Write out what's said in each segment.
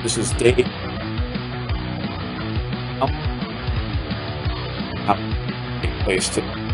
This is Dave. Take place to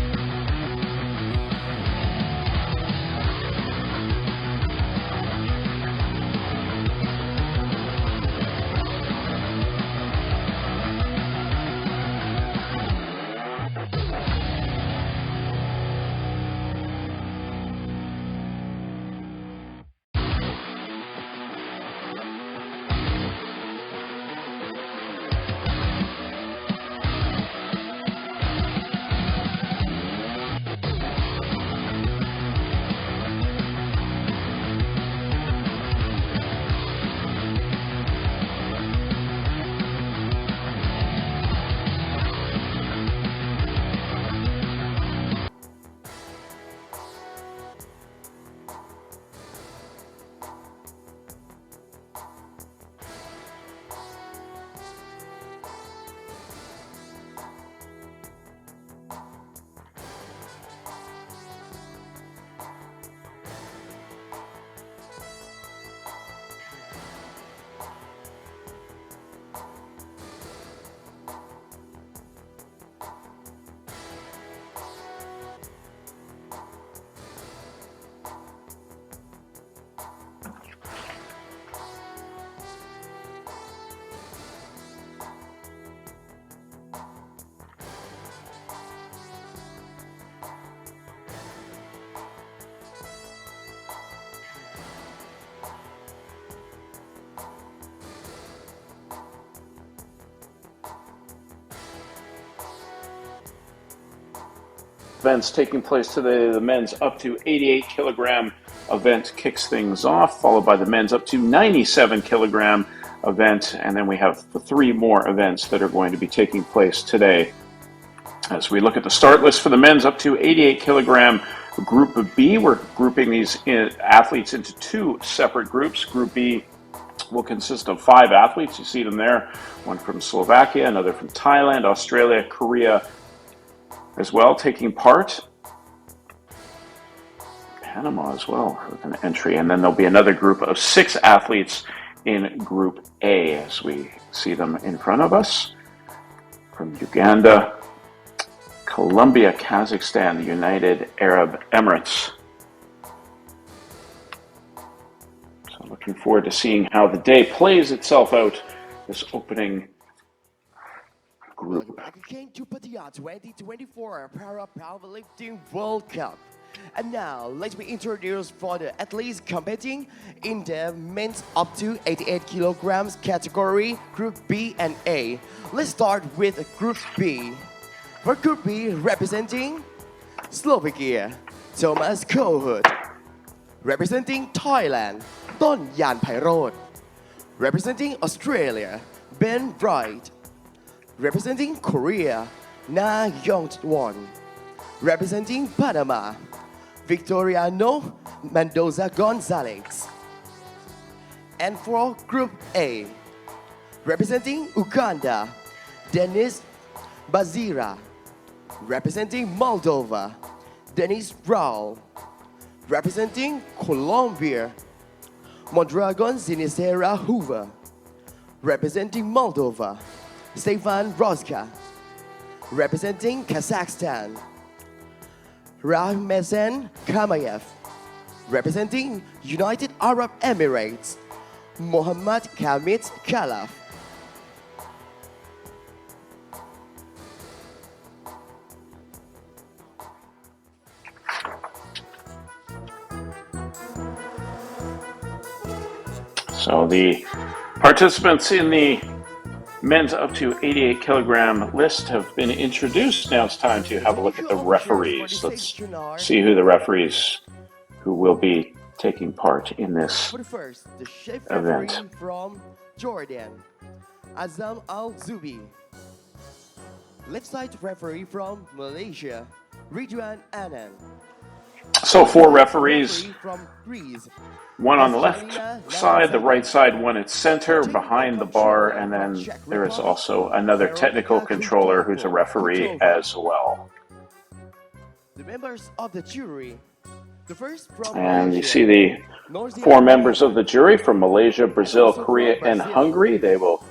events taking place today. The men's up to 88 kilogram event kicks things off, followed by the men's up to 97 kilogram event. And then we have the three more events that are going to be taking place today. As we look at the start list for the men's up to 88 kilogram Group B, we're grouping these athletes into two separate groups. Group B will consist of 5 athletes. You see them there, one from Slovakia, another from Thailand, Australia, Korea, as well taking part. Panama as well with an entry. And then there'll be another group of 6 athletes in Group A as we see them in front of us. From Uganda, Colombia, Kazakhstan, the United Arab Emirates. So looking forward to seeing how the day plays itself out, this opening group. Back again to Pattaya 2024 POWERLIFTING World Cup. And now, let me introduce for the athletes competing in the men's up to 88 kilograms category, Group B and A. Let's start with Group B. For Group B, representing Slovakia, Thomas Kohut. Representing Thailand, Ton Yan Pairot. Representing Australia, Ben Wright. Representing Korea, Na Yong-won. Representing Panama, Victoriano Mendoza Gonzalez. And for Group A, representing Uganda, Denis Bazira. Representing Moldova, Denis Raul. Representing Colombia, Mondragon Sinicera Hoover. Representing Moldova, Stefan Roska. Representing Kazakhstan, Rahmezen Kamayev. Representing United Arab Emirates, Mohammad Kamit Khalaf. So the participants in the men's up to 88 kilogram list have been introduced. Now it's time to have a look at the referees. Let's see who the referees who will be taking part in this For the first, the chef event. referee from Jordan, Azam Al-Zubi. Left side referee from Malaysia, Ridwan Anand. So 4 referees, from Greece. one on the left Kristalina side, the right Naranceva. side, one at center, Technical behind the bar, controller and from then Czech there is Republic, also another technical Veronika controller who's a referee Kutova. as well. The members of the jury. The first from And you see Malaysia, the 4 members of the jury from Malaysia, and Brazil, also Korea, from and Brazil. Hungary. They will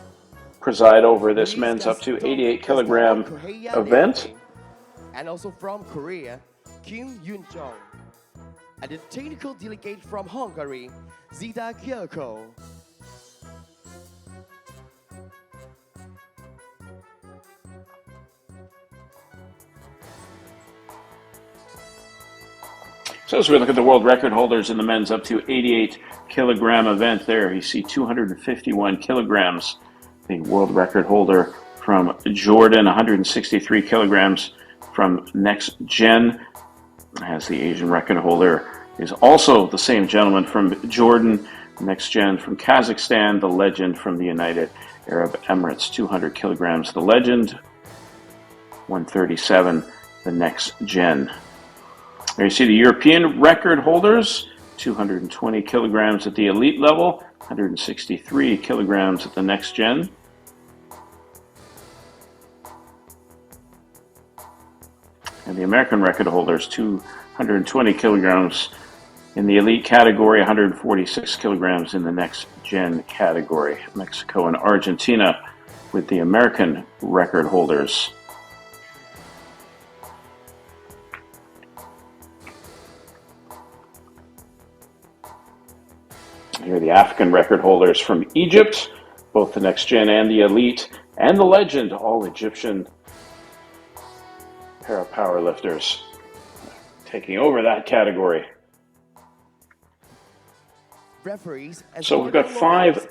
preside over this Luis men's up to Gaston 88 Esteban kilogram Correa event. and also from Korea, Kim Yun Jong. And the technical delegate from Hungary, Zita Kyoko. So as we look at the world record holders in the men's up to 88 kilogram event there, you see 251 kilograms. The world record holder from Jordan, 163 kilograms from Next Gen, as the Asian record holder is also the same gentleman from Jordan. Next Gen from Kazakhstan, the legend from the United Arab Emirates, 200 kilograms. The legend, 137, the Next Gen. There you see the European record holders, 220 kilograms at the elite level, 163 kilograms at the Next Gen. And the American record holders, 220 kilograms in the elite category, 146 kilograms in the Next Gen category. Mexico and Argentina with the American record holders. Here are the African record holders from Egypt, both the Next Gen and the elite, and the legend, all Egyptian para powerlifters taking over that category. Referees and so we've got 5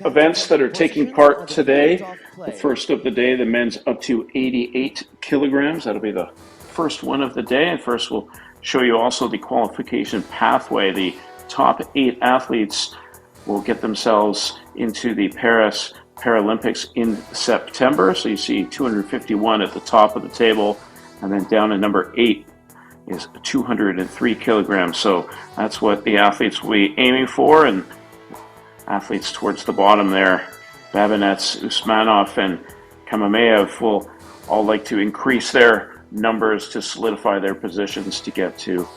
events that are taking part today. The first of the day, the men's up to 88 kilograms. That'll be the first one of the day. And first we'll show you also the qualification pathway. The top 8 athletes will get themselves into the Paris Paralympics in September. So you see 251 at the top of the table, and then down at number 8 is 203 kilograms. So that's what the athletes will be aiming for, and athletes towards the bottom there, Babinets, Usmanov, and Kamameyev will all like to increase their numbers to solidify their positions to get to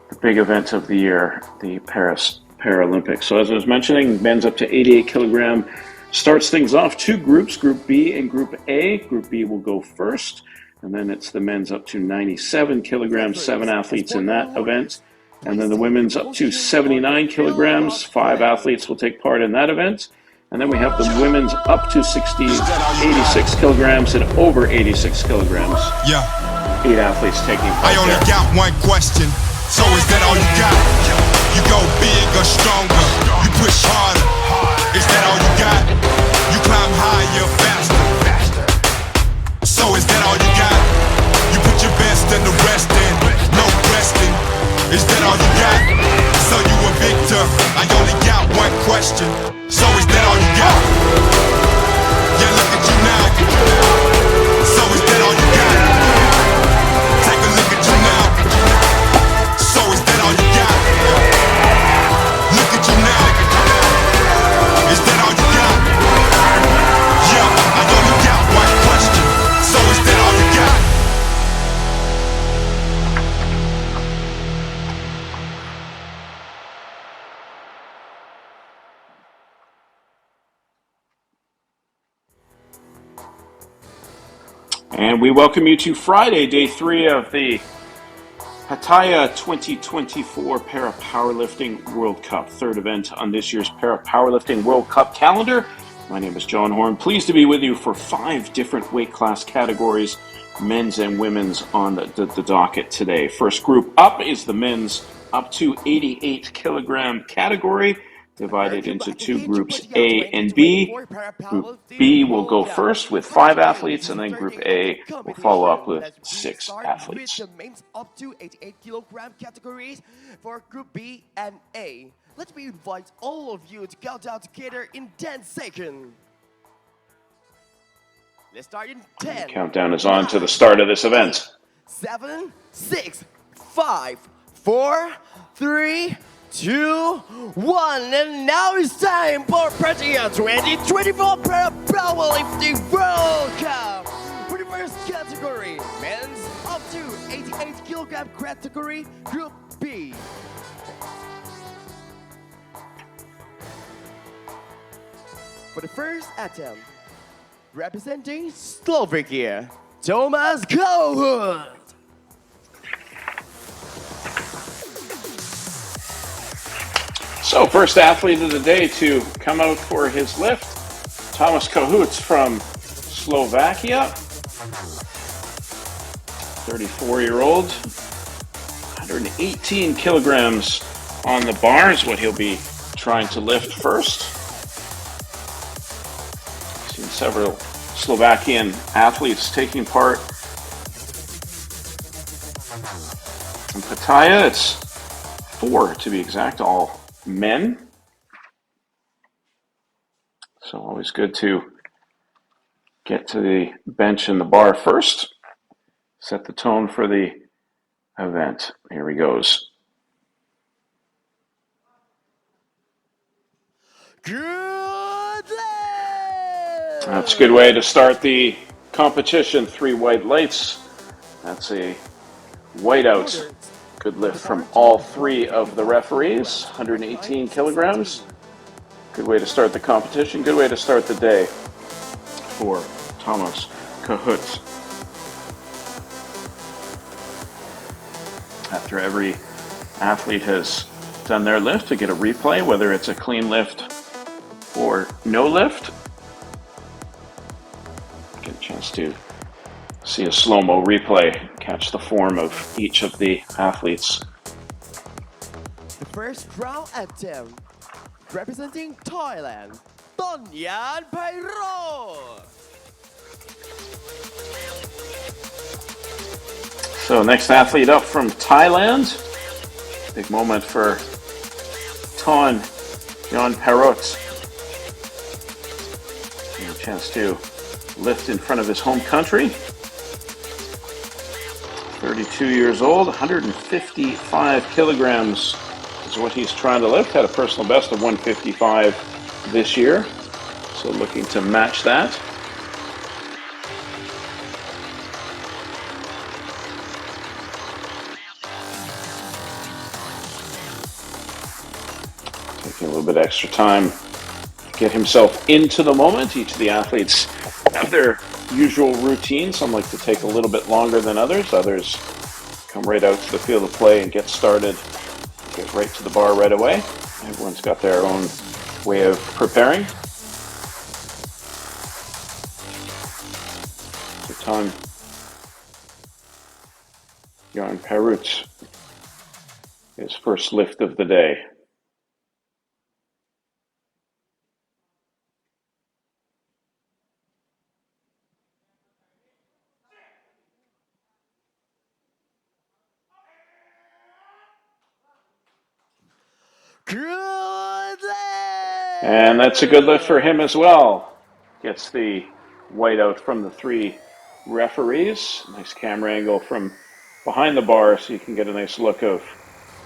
the big event of the year, the Paris Paralympics. So as I was mentioning, men's up to 88 kilogram starts things off. 2 groups, Group B and Group A. Group B will go first, and then it's the men's up to 97 kilograms, 7 athletes in that event. And then the women's up to 79 kilograms, 5 athletes will take part in that event. And then we have the women's up to 86 kilograms and over 86 kilograms. Yeah. 8 athletes taking part. I only got one question. So is that all you got? You go big or stronger? You push harder? Is that all you got? You climb higher, faster? So is that all you got? You put your best and the rest in, no resting. Is that all you got? So you a victor? I only got one question. So is that all you got? Yeah, look at you now. So is that all you got? Take a look at you now. So is that all you got? Look at you now. Is that all you got? Yeah, I only got one question. So is that all you got? And we welcome you to Friday, day 3 of the Pattaya 2024 Para Powerlifting World Cup, 3rd event on this year's Para Powerlifting World Cup calendar. My name is John Horn. Pleased to be with you for 5 different weight class categories, men's and women's, on the docket today. First group up is the men's up to 88 kilogram category, divided into 2 groups, A and B. Group B will go first with 5 athletes, and then Group A will follow up with 6 athletes. The men's up to 88 kilogram categories for Group B and A. Let me invite all of you to count down together in 10 seconds. Let's start in 10. The countdown is on to the start of this event. 7, 6, 5, 4, 3, 2, 1. And now it's time for Pattaya 2024 Powerlifting World Cup. For the first category, men's up to 88 kilogram category, Group B. For the first attempt, representing Slovakia, Thomas Kohut. So first athlete of the day to come out for his lift, Thomas Kohut from Slovakia, 34-year-old, 118 kilograms on the bar is what he'll be trying to lift first. Seen several Slovakian athletes taking part in Pattaya. It's 4 to be exact, all men. So always good to get to the bench and the bar first. Set the tone for the event. Here he goes. Good lift! That's a good way to start the competition. 3 white lights. That's a whiteout. Good lift from all 3 of the referees. 118 kilograms. Good way to start the competition. Good way to start the day for Thomas Kohut. After every athlete has done their lift, to get a replay, whether it's a clean lift or no lift. Get a chance to see a slow-mo replay, catch the form of each of the athletes. The first round attempt, representing Thailand, Tonyan Pairo. So next athlete up from Thailand. Big moment for Ton Jan Parot. A chance to lift in front of his home country. 32 years old, 155 kilograms is what he's trying to lift. Had a personal best of 155 this year. So looking to match that. Taking a little bit extra time to get himself into the moment. Each of the athletes have their usual routine. Some like to take a little bit longer than others. Others come right out to the field of play and get started, get right to the bar right away. Everyone's got their own way of preparing. So Ton Jan Parut, his first lift of the day. Good lift! And that's a good lift for him as well. Gets the whiteout from the 3 referees. Nice camera angle from behind the bar so you can get a nice look of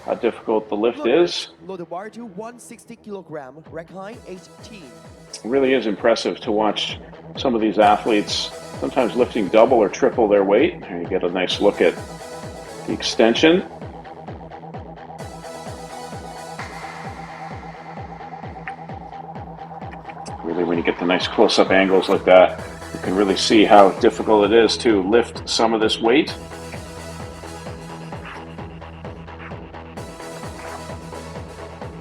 how difficult the lift is. Load the bar to 160 kilogram, rack height 18. It really is impressive to watch some of these athletes sometimes lifting double or triple their weight. There you get a nice look at the extension. Really, when you get the nice close-up angles like that, you can really see how difficult it is to lift some of this weight.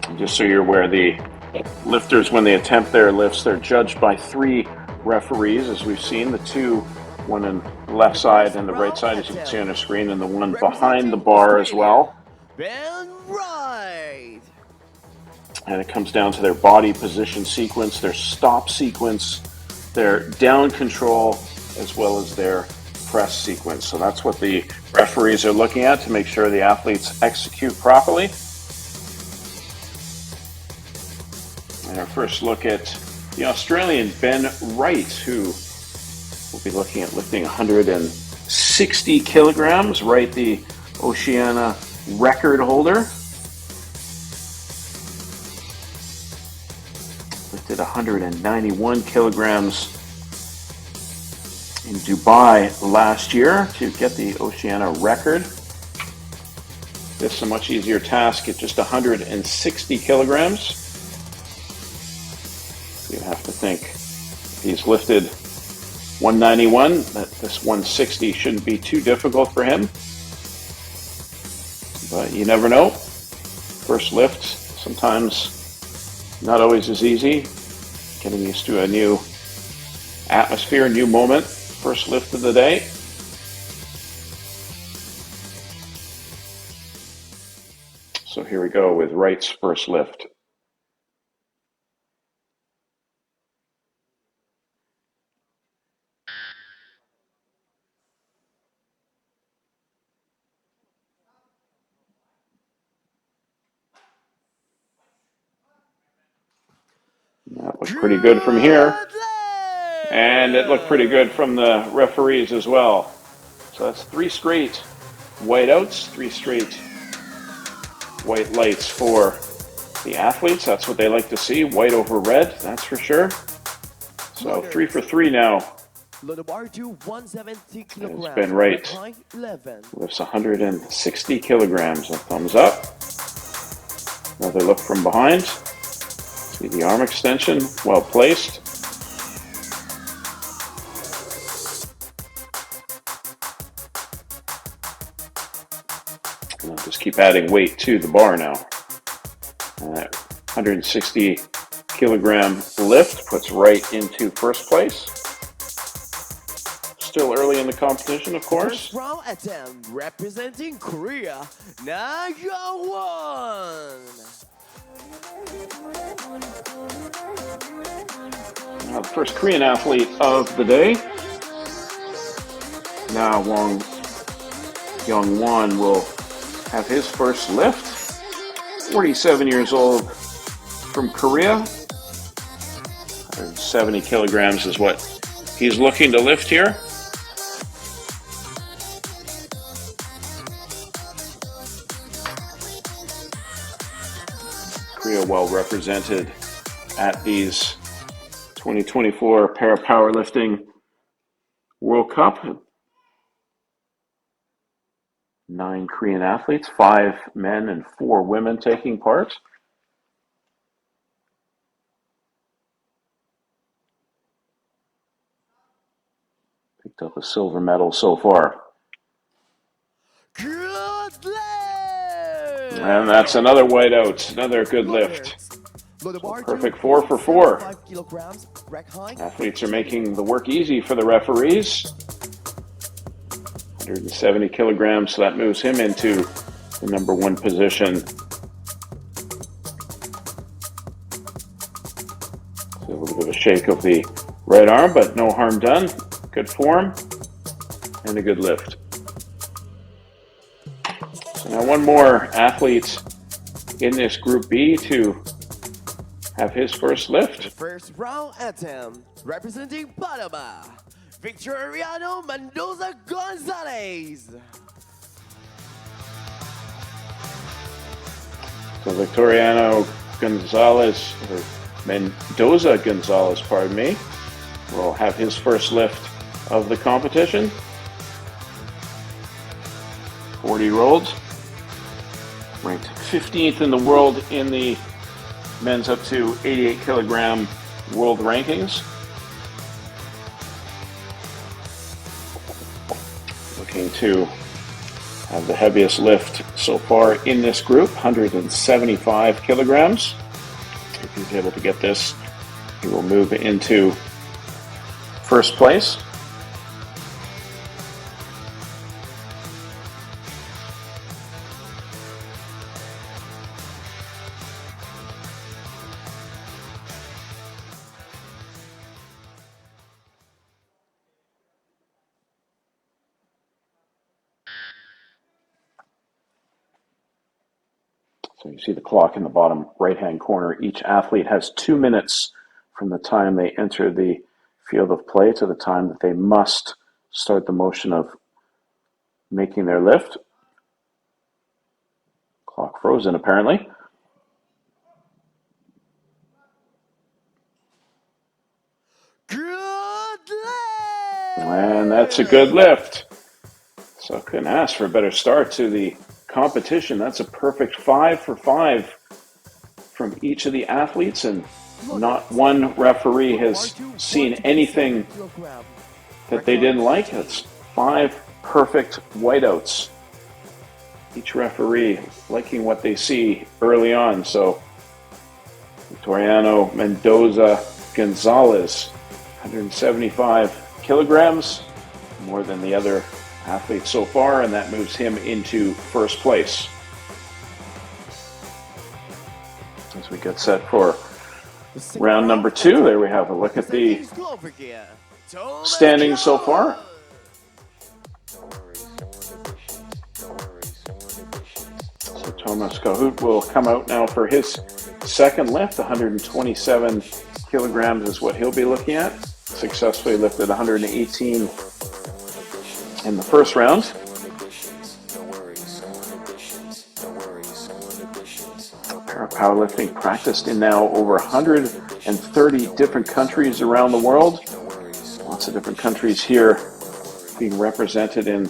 And just so you're aware, the lifters, when they attempt their lifts, they're judged by 3 referees, as we've seen. The 2, one on the left side and the right side, as you can see on the screen, and the one behind the bar as well. And right. And it comes down to their body position sequence, their stop sequence, their down control, as well as their press sequence. So that's what the referees are looking at to make sure the athletes execute properly. And our first look at the Australian Ben Wright, who will be looking at lifting 160 kilograms. Wright, the Oceania record holder. Lifted 191 kilograms in Dubai last year to get the Oceania record. This is a much easier task at just 160 kilograms. You have to think if he's lifted 191, that this 160 shouldn't be too difficult for him. But you never know. First lift, sometimes not always as easy. Getting used to a new atmosphere, new moment. First lift of the day. So here we go with Wright's first lift. That looked pretty good from here. And it looked pretty good from the referees as well. So that's 3 straight whiteouts, 3 straight white lights for the athletes. That's what they like to see, white over red, that's for sure. So 3 for 3 now. It's been Wright. Lifts 160 kilograms. A thumbs up. Another look from behind. See the arm extension, well placed. And I'll just keep adding weight to the bar now. And that 160 kilogram lift puts Wright into first place. Still early in the competition, of course. First round attempt representing Korea, Na-yeon. Now the first Korean athlete of the day. Now Wong Young-won will have his first lift. 47 years old from Korea. 170 kilograms is what he's looking to lift here. Korea well represented at these 2024 Para Powerlifting World Cup. 9 Korean athletes, 5 men and 4 women taking part. Picked up a silver medal so far. Good lift! And that's another whiteout, another good lift. So perfect 4 for 4. Athletes are making the work easy for the referees. 170 kilograms, so that moves him into the number 1 position. So a little bit of a shake of the right arm, but no harm done. Good form and a good lift. So now one more athlete in this Group B to have his first lift. First round attempt representing Panama, Victoriano Mendoza Gonzalez. So Victoriano Gonzalez, or Mendoza Gonzalez, pardon me, will have his first lift of the competition. 40-year-old, ranked 15th in the world in the men's up to 88 kilogram world rankings. Looking to have the heaviest lift so far in this group, 175 kilograms. If he's able to get this, he will move into first place. So you see the clock in the bottom right-hand corner. Each athlete has 2 minutes from the time they enter the field of play to the time that they must start the motion of making their lift. Clock frozen, apparently. Good lift! And that's a good lift. So couldn't ask for a better start to the competition. That's a perfect 5 for 5 from each of the athletes, and not one referee has seen anything that they didn't like. It's 5 perfect whiteouts. Each referee liking what they see early on. So Victoriano Mendoza Gonzalez, 175 kilograms, more than the other athletes so far, and that moves him into first place. As we get set for round number 2, there we have a look at the standings so far. So Thomas Cahoot will come out now for his second lift. 127 kilograms is what he'll be looking at. Successfully lifted 118 in the first round. Powerlifting practiced in now over 130 different countries around the world. Lots of different countries here being represented in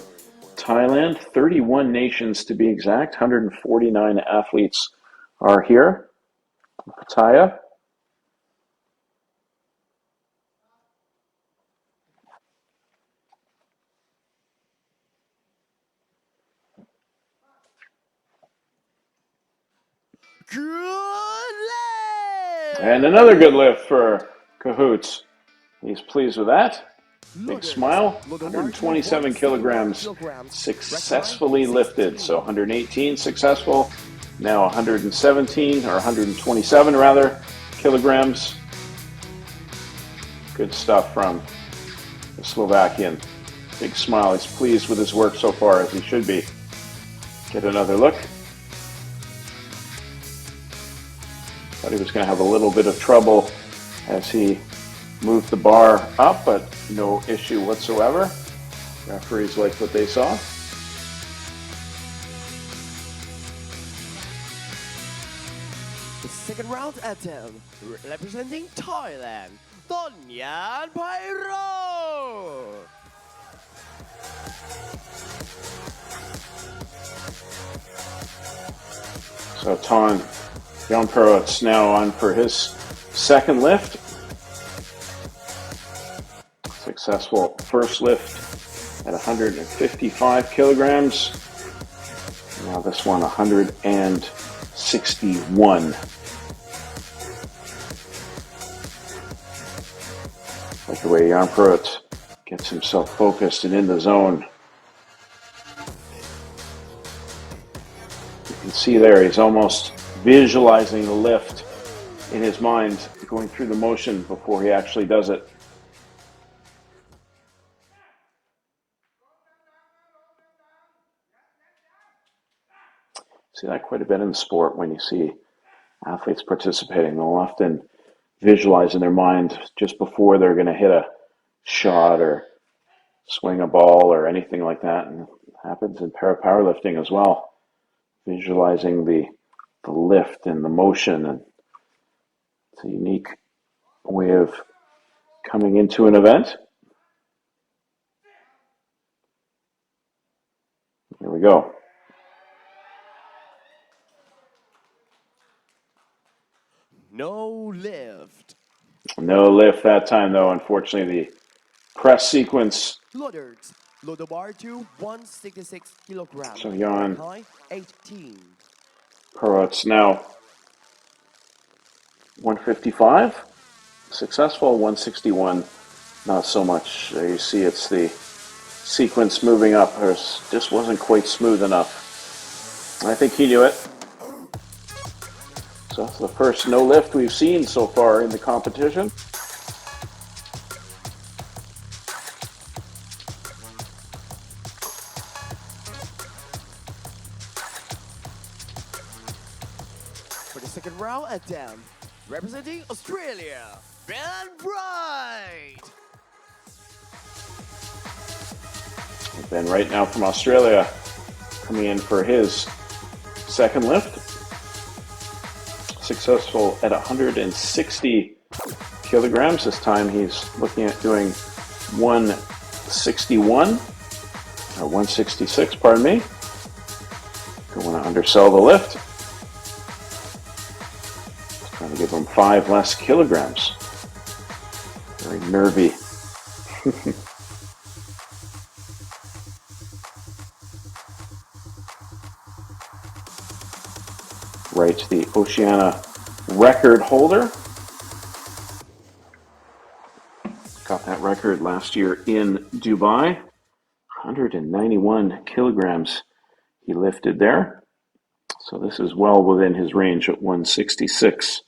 Thailand. 31 nations to be exact. 149 athletes are here in Pattaya. Good lift! And another good lift for Cahoots. He's pleased with that. Big smile. 127 kilograms successfully lifted. So 118 successful. Now 117 or 127 rather kilograms. Good stuff from the Slovakian. Big smile. He's pleased with his work so far, as he should be. Get another look. Thought he was going to have a little bit of trouble as he moved the bar up, but no issue whatsoever. Referees liked what they saw. The second round attempt, representing Thailand, Tonyan Pairo. So Jan Perot's now on for his second lift. Successful first lift at 155 kilograms. Now this one 161. Like the way Jan Perot gets himself focused and in the zone. You can see there he's almost visualizing the lift in his mind, going through the motion before he actually does it. See that quite a bit in the sport when you see athletes participating. They'll often visualize in their mind just before they're going to hit a shot or swing a ball or anything like that. And it happens in powerlifting as well. Visualizing the lift and the motion, and it's a unique way of coming into an event. Here we go. No lift. No lift that time, though. Unfortunately, the press sequence. Load the bar to 166 kilograms. So Jan 18. Perot's now 155. Successful. 161. Not so much. You see it's the sequence moving up. It just wasn't quite smooth enough. I think he knew it. So that's the first no lift we've seen so far in the competition. For the second round attempt, representing Australia, Ben Bright. Ben Wright now from Australia coming in for his second lift. Successful at 160 kilograms. This time he's looking at doing 161 or 166, pardon me. Don't want to undersell the lift. Just trying to give him 5 less kilograms. Very nervy. Right to the Oceania record holder. Got that record last year in Dubai. 191 kilograms he lifted there. So this is well within his range at 166.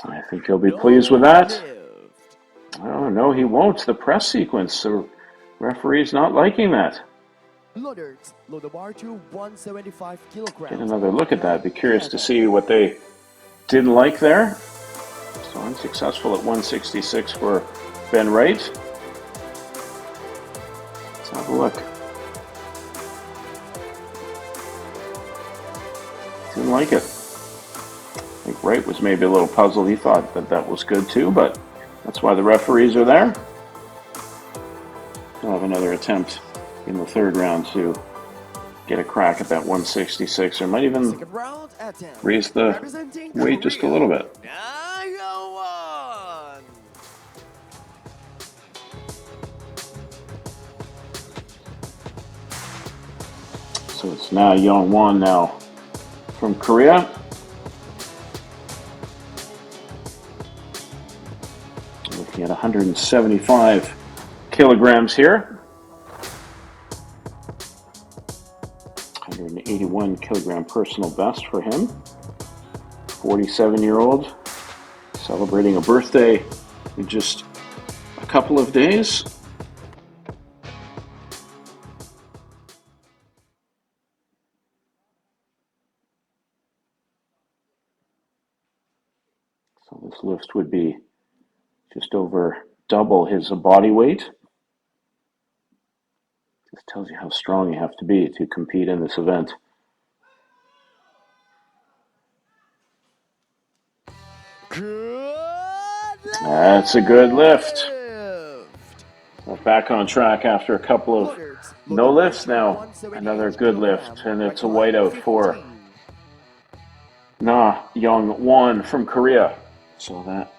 I think he'll be pleased with that. Oh, no, he won't. The press sequence. The referee's not liking that. Load the bar to 175 kilograms. Get another look at that. Be curious to see what they didn't like there. So unsuccessful at 166 for Ben Wright. Let's have a look. Didn't like it. I think Wright was maybe a little puzzled. He thought that that was good too, but that's why the referees are there. We'll have another attempt in the third round to get a crack at that 166, or might even raise the weight just a little bit. So it's now Young-won now from Korea. Looking at 175 kilograms here. 181 kilogram personal best for him. 47-year-old celebrating a birthday in just a couple of days. So this lift would be just over double his body weight. This tells you how strong you have to be to compete in this event. That's a good lift. We're back on track after a couple of no lifts now. Another good lift, and it's a whiteout for Young-won from Korea. So that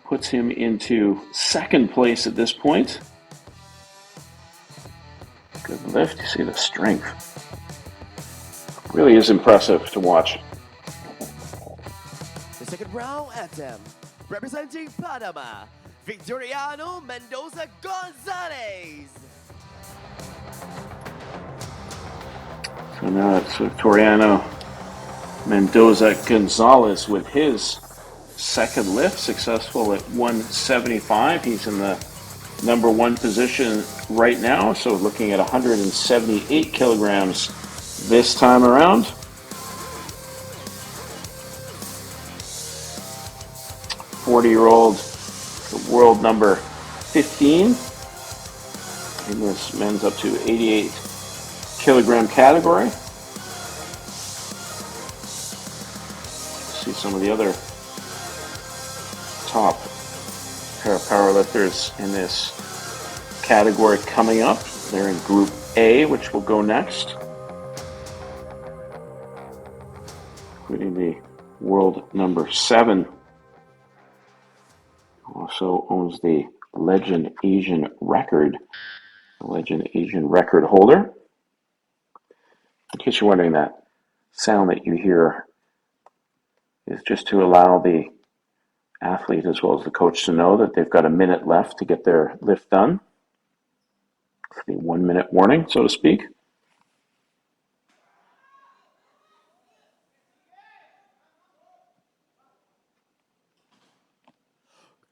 puts him into second place at this point. Good lift. You see the strength. Really is impressive to watch. The second round attempt, representing Panama, Victoriano Mendoza Gonzalez. So now it's Victoriano Mendoza Gonzalez with his second lift, successful at 175. He's in the number one position right now, so looking at 178 kilograms this time around. 40-year-old, the world number 15 in this men's up to 88 kilogram category. See some of the other top pair of powerlifters in this category coming up. They're in Group A, which will go next, including the world number 7. Also owns the Legend Asian record, the Legend Asian record holder. In case you're wondering, that sound that you hear is just to allow the athlete as well as the coach to know that they've got a minute left to get their lift done. It's the 1 minute warning, so to speak.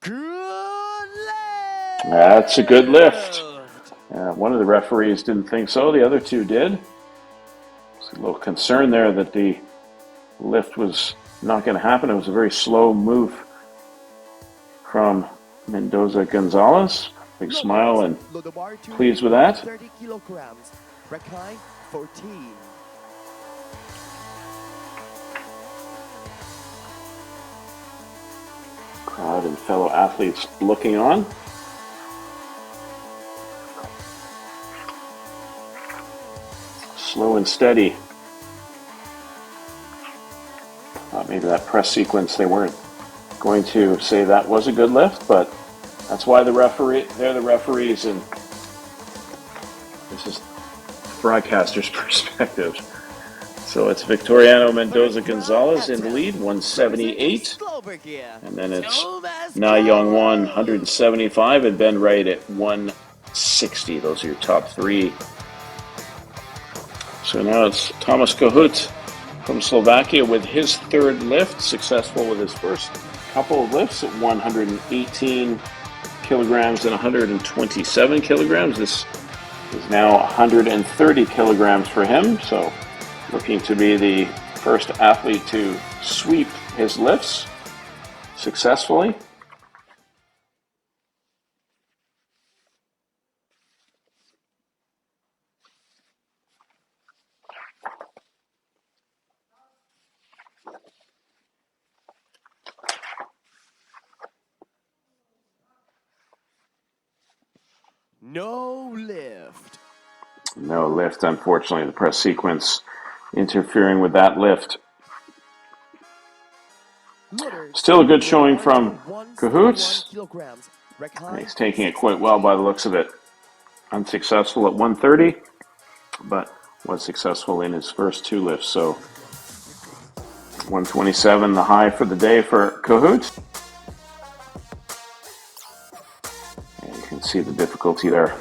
Good lift. That's a good lift. One of the referees didn't think so. The other two did. There's a little concern there that the lift was not going to happen. It was a very slow move from Mendoza Gonzalez. Big smile and pleased with that. 30 kilograms. Recline 14. Crowd and fellow athletes looking on. Slow and steady. Maybe that press sequence, they weren't going to say that was a good lift, but that's why they're the referees, and this is broadcaster's perspective. So it's Victoriano Mendoza Gonzalez in the lead, 178. And then it's Na Young Won, 175, and Ben Wright at 160. Those are your top three. So now it's Thomas Kohut from Slovakia with his third lift, successful with his first couple of lifts at 118 kilograms and 127 kilograms. This is now 130 kilograms for him, so looking to be the first athlete to sweep his lifts successfully. No lift. No lift, unfortunately, the press sequence interfering with that lift. Still a good showing from Kohut. He's taking it quite well by the looks of it. Unsuccessful at 130, but was successful in his first two lifts. So 127, the high for the day for Kohut. And you can see the difficulty there.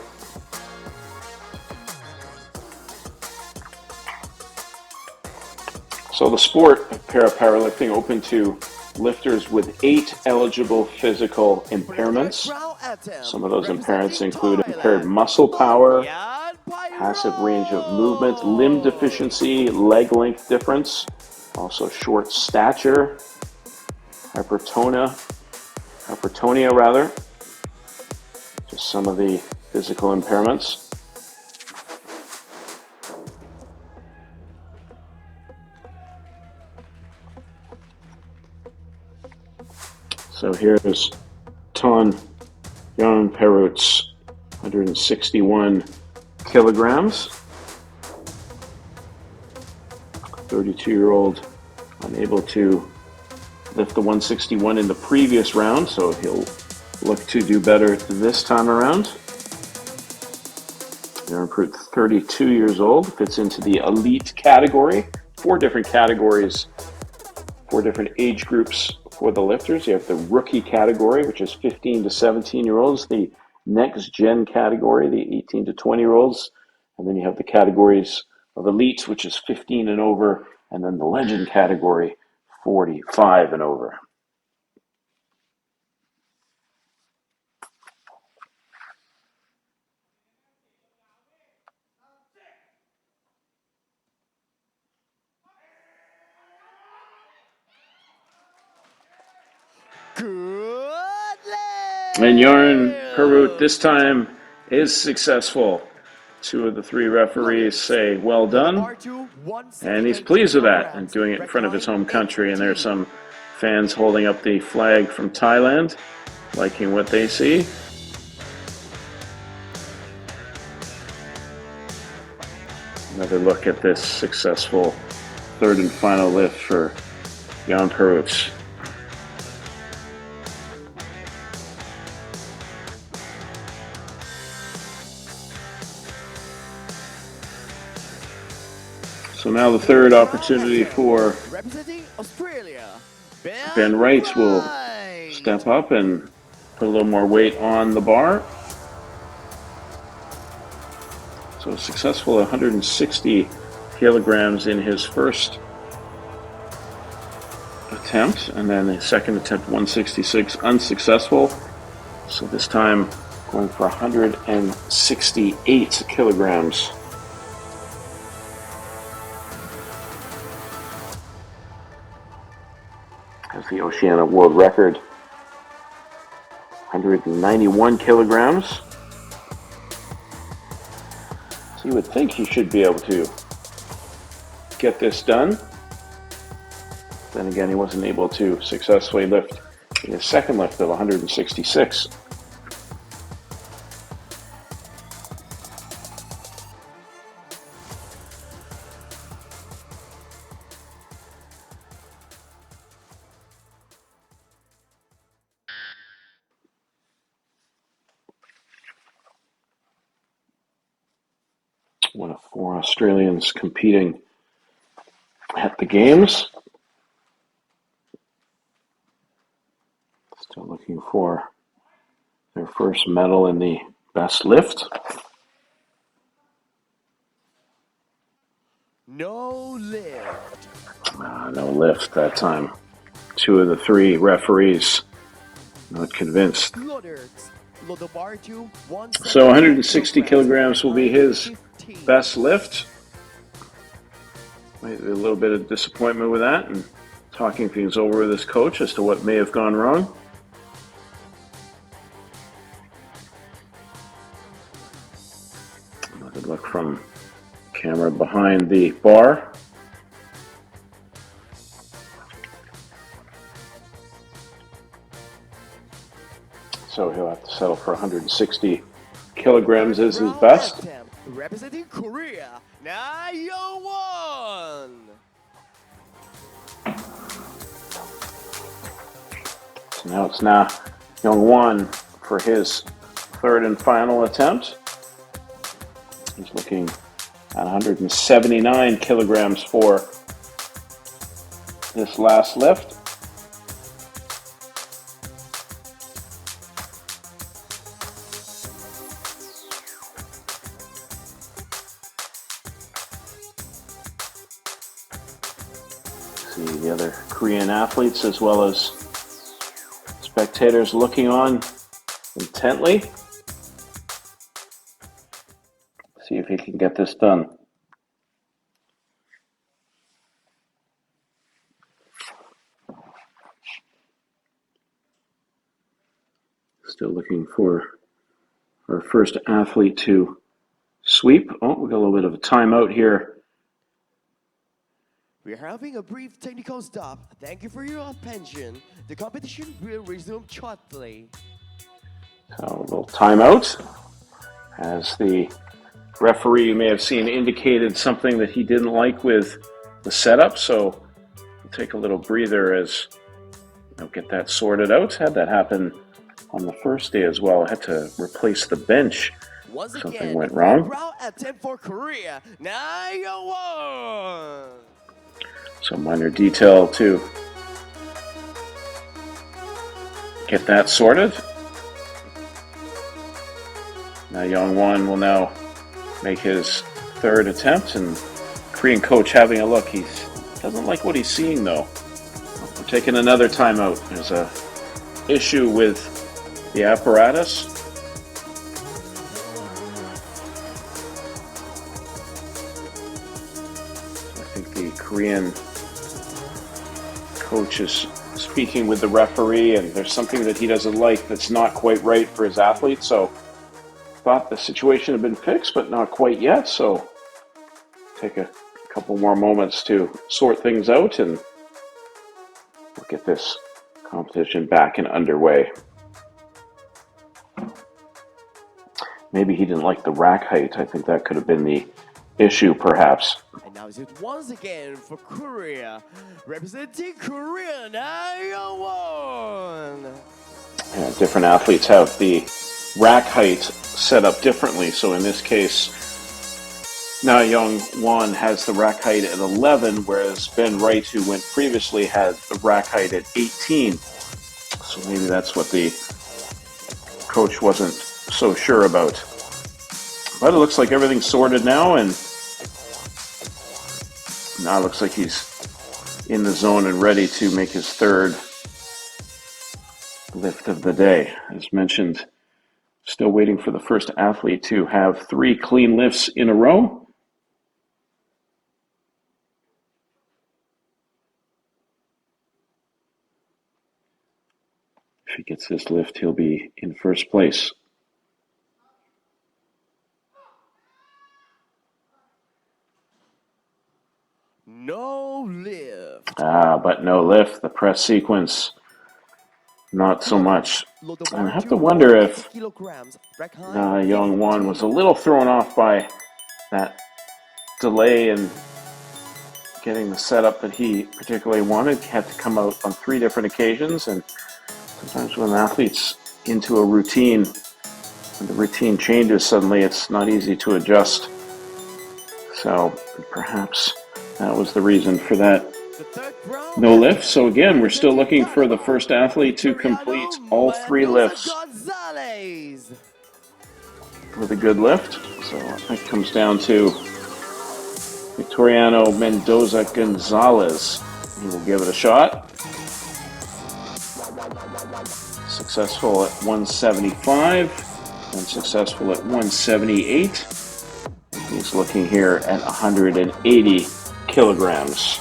So the sport of para-powerlifting open to lifters with 8 eligible physical impairments. Some of those impairments include impaired muscle power, passive range of movement, limb deficiency, leg length difference, also short stature, hypertonia, just some of the physical impairments. So here's Ton Jan Perutz, 161 kilograms. 32-year-old unable to lift the 161 in the previous round, so he'll look to do better this time around. Jan Perutz, 32 years old, fits into the elite category. 4 different categories, 4 different age groups for the lifters. You have the rookie category, which is 15 to 17-year-olds, the next gen category, the 18 to 20-year-olds, and then you have the categories of elites, which is 15 and over, and then the legend category, 45 and over. Good lift. And Jan Perutz this time is successful. 2 of the 3 referees say well done, and he's pleased with that and doing it in front of his home country. And there's some fans holding up the flag from Thailand, liking what they see. Another look at this successful third and final lift for Jan Perutz. So now the third opportunity for Ben Wright will step up and put a little more weight on the bar. So successful 160 kilograms in his first attempt, and then the second attempt 166 unsuccessful. So this time going for 168 kilograms. As the Oceania world record, 191 kilograms. So you would think he should be able to get this done. Then again, he wasn't able to successfully lift his second lift of 166. One of 4 Australians competing at the Games. Still looking for their first medal in the best lift. No lift. No lift that time. 2 of the 3 referees not convinced. So 160 kilograms will be his best lift. Maybe a little bit of disappointment with that, and talking things over with his coach as to what may have gone wrong. Good look from camera behind the bar. So he'll have to settle for 160 kilograms as his best. Representing Korea, Na Young-won. So now it's Na Young-won for his third and final attempt. He's looking at 179 kilograms for this last lift. See the other Korean athletes as well as spectators looking on intently. See if he can get this done. Still looking for our first athlete to sweep. Oh, we got a little bit of a timeout here. We're having a brief technical stop. Thank you for your attention. The competition will resume shortly. So a little timeout as the referee, you may have seen, indicated something that he didn't like with the setup. So we'll take a little breather as get that sorted out. Had that happen on the first day as well. I had to replace the bench. Once Something again, went wrong. Round attempt for Korea. Na Young-won. So minor detail to get that sorted. Now Young-won will now make his third attempt, and Korean coach having a look. He doesn't like what he's seeing though. We're taking another timeout. There's a issue with the apparatus. I think the Korean coach is speaking with the referee, and there's something that he doesn't like that's not quite right for his athlete. So thought the situation had been fixed, but not quite yet. So take a couple more moments to sort things out, and we'll get this competition back and underway. Maybe he didn't like the rack height. I think that could have been the issue, perhaps. And now is it once again for Korea, representing Korea, Na Young-won. Yeah, different athletes have the rack height set up differently. So in this case, Na Young-won has the rack height at 11, whereas Ben Wright, who went previously, had the rack height at 18. So maybe that's what the coach wasn't so sure about. But it looks like everything's sorted now, and now it looks like he's in the zone and ready to make his third lift of the day. As mentioned, still waiting for the first athlete to have 3 clean lifts in a row. If he gets this lift, he'll be in first place. No lift. But no lift. The press sequence, not so much. And I have to wonder if Young Won was a little thrown off by that delay in getting the setup that he particularly wanted. He had to come out on 3 different occasions, and sometimes when an athlete's into a routine, when the routine changes suddenly, it's not easy to adjust. So perhaps that was the reason for that no lift. So again, we're still looking for the first athlete to complete all 3 lifts with a good lift. So that comes down to Victoriano Mendoza Gonzalez. He will give it a shot. Successful at 175 and successful at 178. He's looking here at 180 kilograms.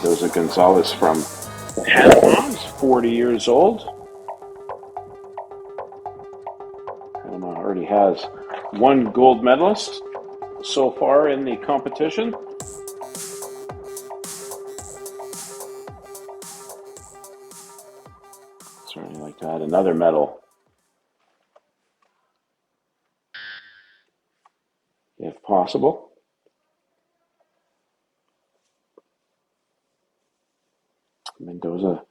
Mendoza Gonzalez from Panama is 40 years old. Panama already has 1 gold medalist so far in the competition. Certainly like to add another medal if possible. Mendoza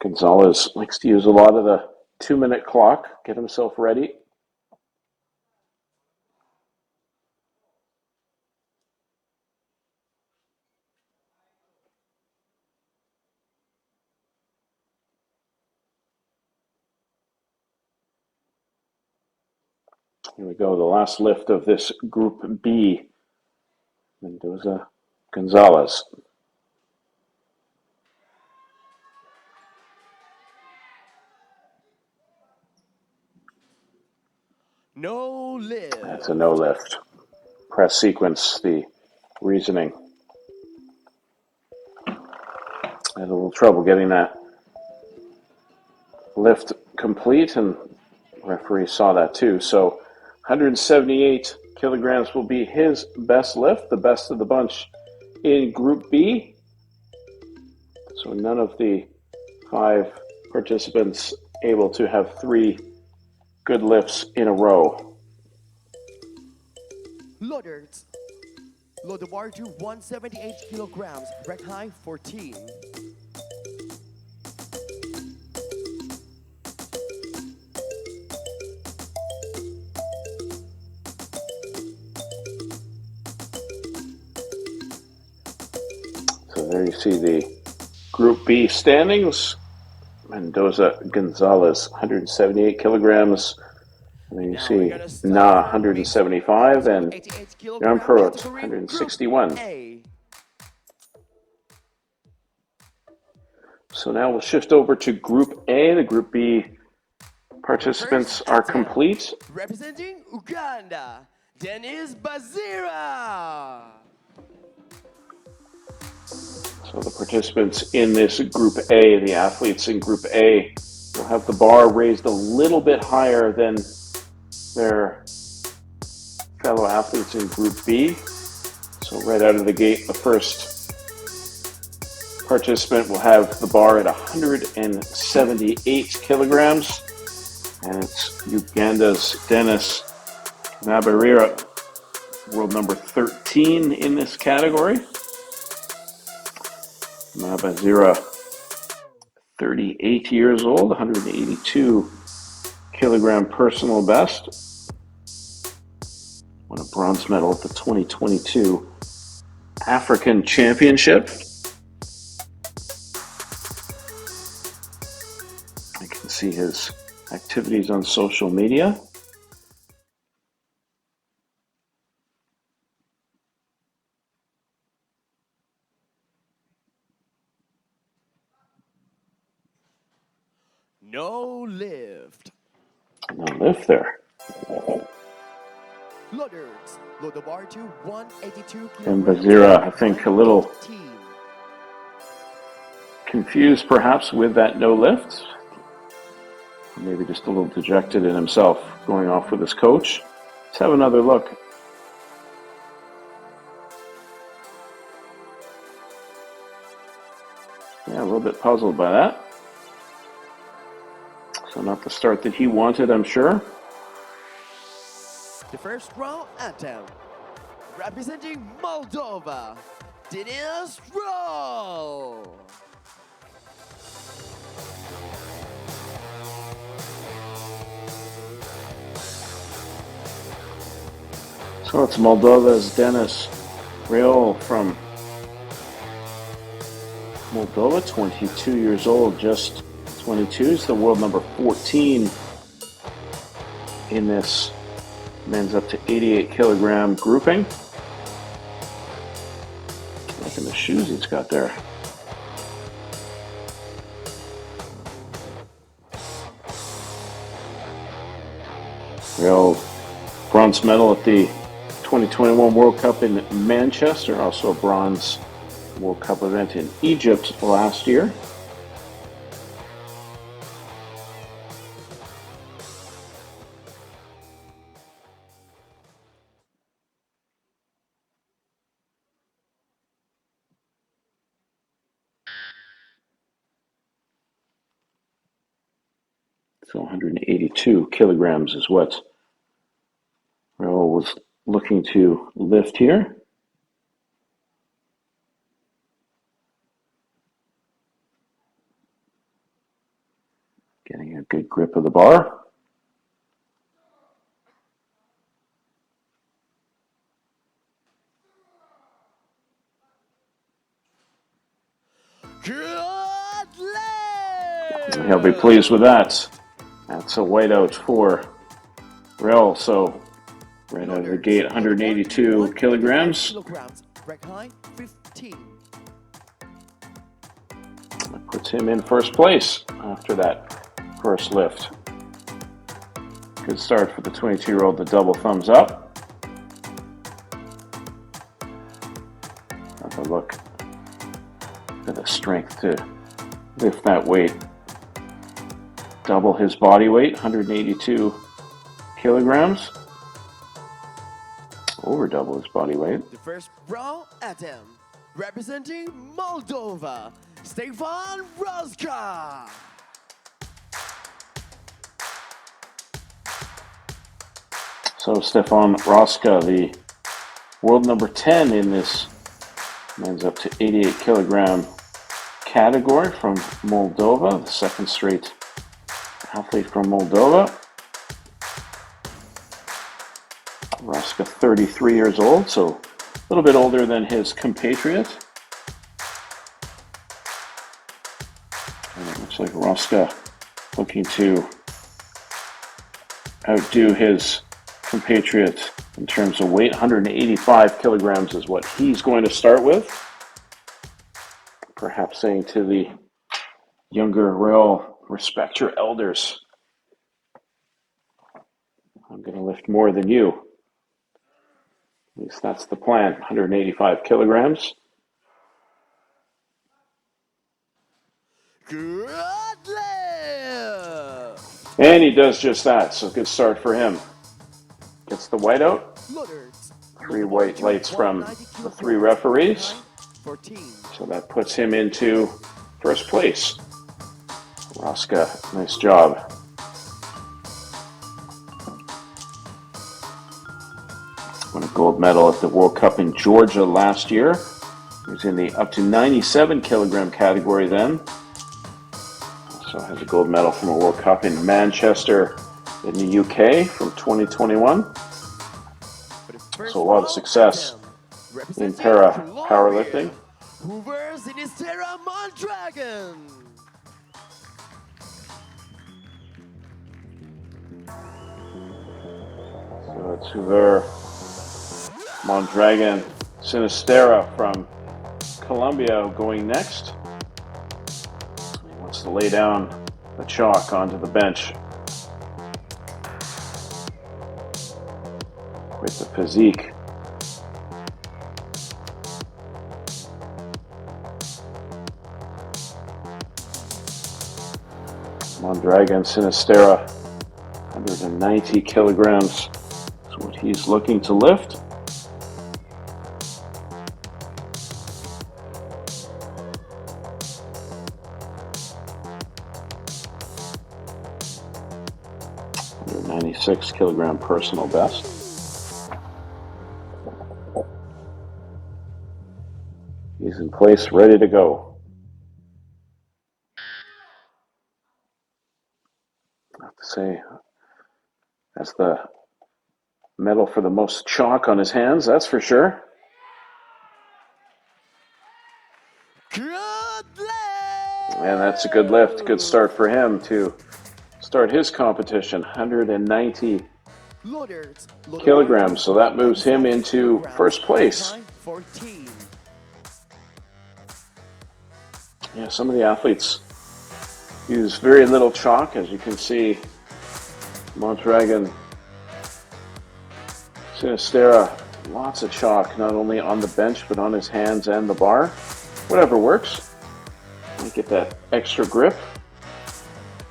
Gonzalez likes to use a lot of the 2-minute clock, get himself ready. Here we go, the last lift of this Group B. Mendoza Gonzalez. No lift. That's a no lift. Press sequence, the reasoning. Had a little trouble getting that lift complete, and the referee saw that too. So 178 kilograms will be his best lift, the best of the bunch in Group B. So none of the 5 participants able to have 3 good lifts in a row. Loaded. Load the bar to 178 kilograms. Rack high 14. So there you see the Group B standings. Mendoza Gonzalez, 178 kilograms. And then you see Na, 175, and Jan Perot, 161. So now we'll shift over to Group A. The Group B participants are complete. Representing Uganda, Dennis Bazira. So the participants in this Group A, the athletes in Group A, will have the bar raised a little bit higher than their fellow athletes in Group B. So right out of the gate, the first participant will have the bar at 178 kilograms. And it's Uganda's Dennis Nabarira, world number 13 in this category. Mabazira, 38 years old, 182 kilogram personal best. Won a bronze medal at the 2022 African Championship. see his activities on social media. No lift. No lift there. Loaders. Load the bar to 182 And kilograms. Bazira, I think, a little confused perhaps with that no lift. Maybe just a little dejected in himself, going off with his coach. Let's have another look. Yeah, a little bit puzzled by that. So not the start that he wanted, I'm sure. The first round attempt. Representing Moldova, Dennis Roll. So it's Moldova's Dennis Reol from Moldova, 22 years old, just 22. He's the world number 14 in this men's up to 88 kilogram grouping. Look at the shoes he's got there. Real bronze medal at the 2021 World Cup in Manchester, also a bronze World Cup event in Egypt last year. So 182 kilograms is what Real was looking to lift here. Getting a good grip of the bar. Good lift. He'll be pleased with that. That's a whiteout for Real. So right out of the gate, 182 kilograms. Break high, 15. That puts him in first place after that first lift. Good start for the 22-year-old, the double thumbs up. Have a look at the strength to lift that weight. Double his body weight, 182 kilograms. Over double his body weight. The first round attempt, representing Moldova, Stefan Roska. So Stefan Roska, the world number 10 in this men's up to 88 kilogram category from Moldova, the second straight athlete from Moldova. Roska, 33 years old, so a little bit older than his compatriot. And it looks like Roska looking to outdo his compatriot in terms of weight. 185 kilograms is what he's going to start with. Perhaps saying to the younger Real, respect your elders. I'm going to lift more than you. At least that's the plan. 185 kilograms. Good lift. And he does just that, so good start for him. Gets the whiteout. Loaders. 3 white lights from the 3 referees. 14. So that puts him into first place. Roska, nice job. Won a gold medal at the World Cup in Georgia last year. He was in the up to 97 kilogram category then. Also has a gold medal from a World Cup in Manchester in the UK from 2021. So a lot of success in powerlifting. Hoover Sinistera Mondragon. Tuver, Mondragon, Sinistera from Colombia going next. He wants to lay down the chalk onto the bench. Quite the physique. Mondragon, Sinistera, 190 kilograms is what he's looking to lift. Under 96 kilogram personal best. He's in place, ready to go. I have to say, that's the medal for the most chalk on his hands, that's for sure. Good lift! And that's a good lift, good start for him to start his competition. 190 kilograms, so that moves him into first place. Yeah, some of the athletes use very little chalk, as you can see. Mondragon, Sinistera, lots of chalk, not only on the bench, but on his hands and the bar. Whatever works. Might get that extra grip.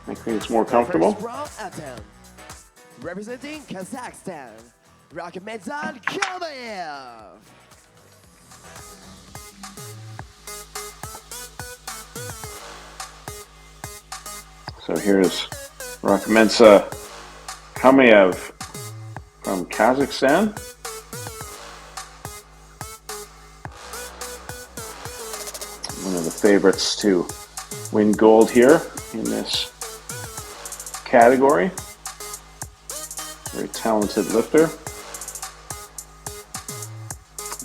Make things more comfortable. Representing Kazakhstan, Rakhmedzan Kamayev. So here's Rakhmedza Kamayev from Kazakhstan. One of the favorites to win gold here in this category. Very talented lifter.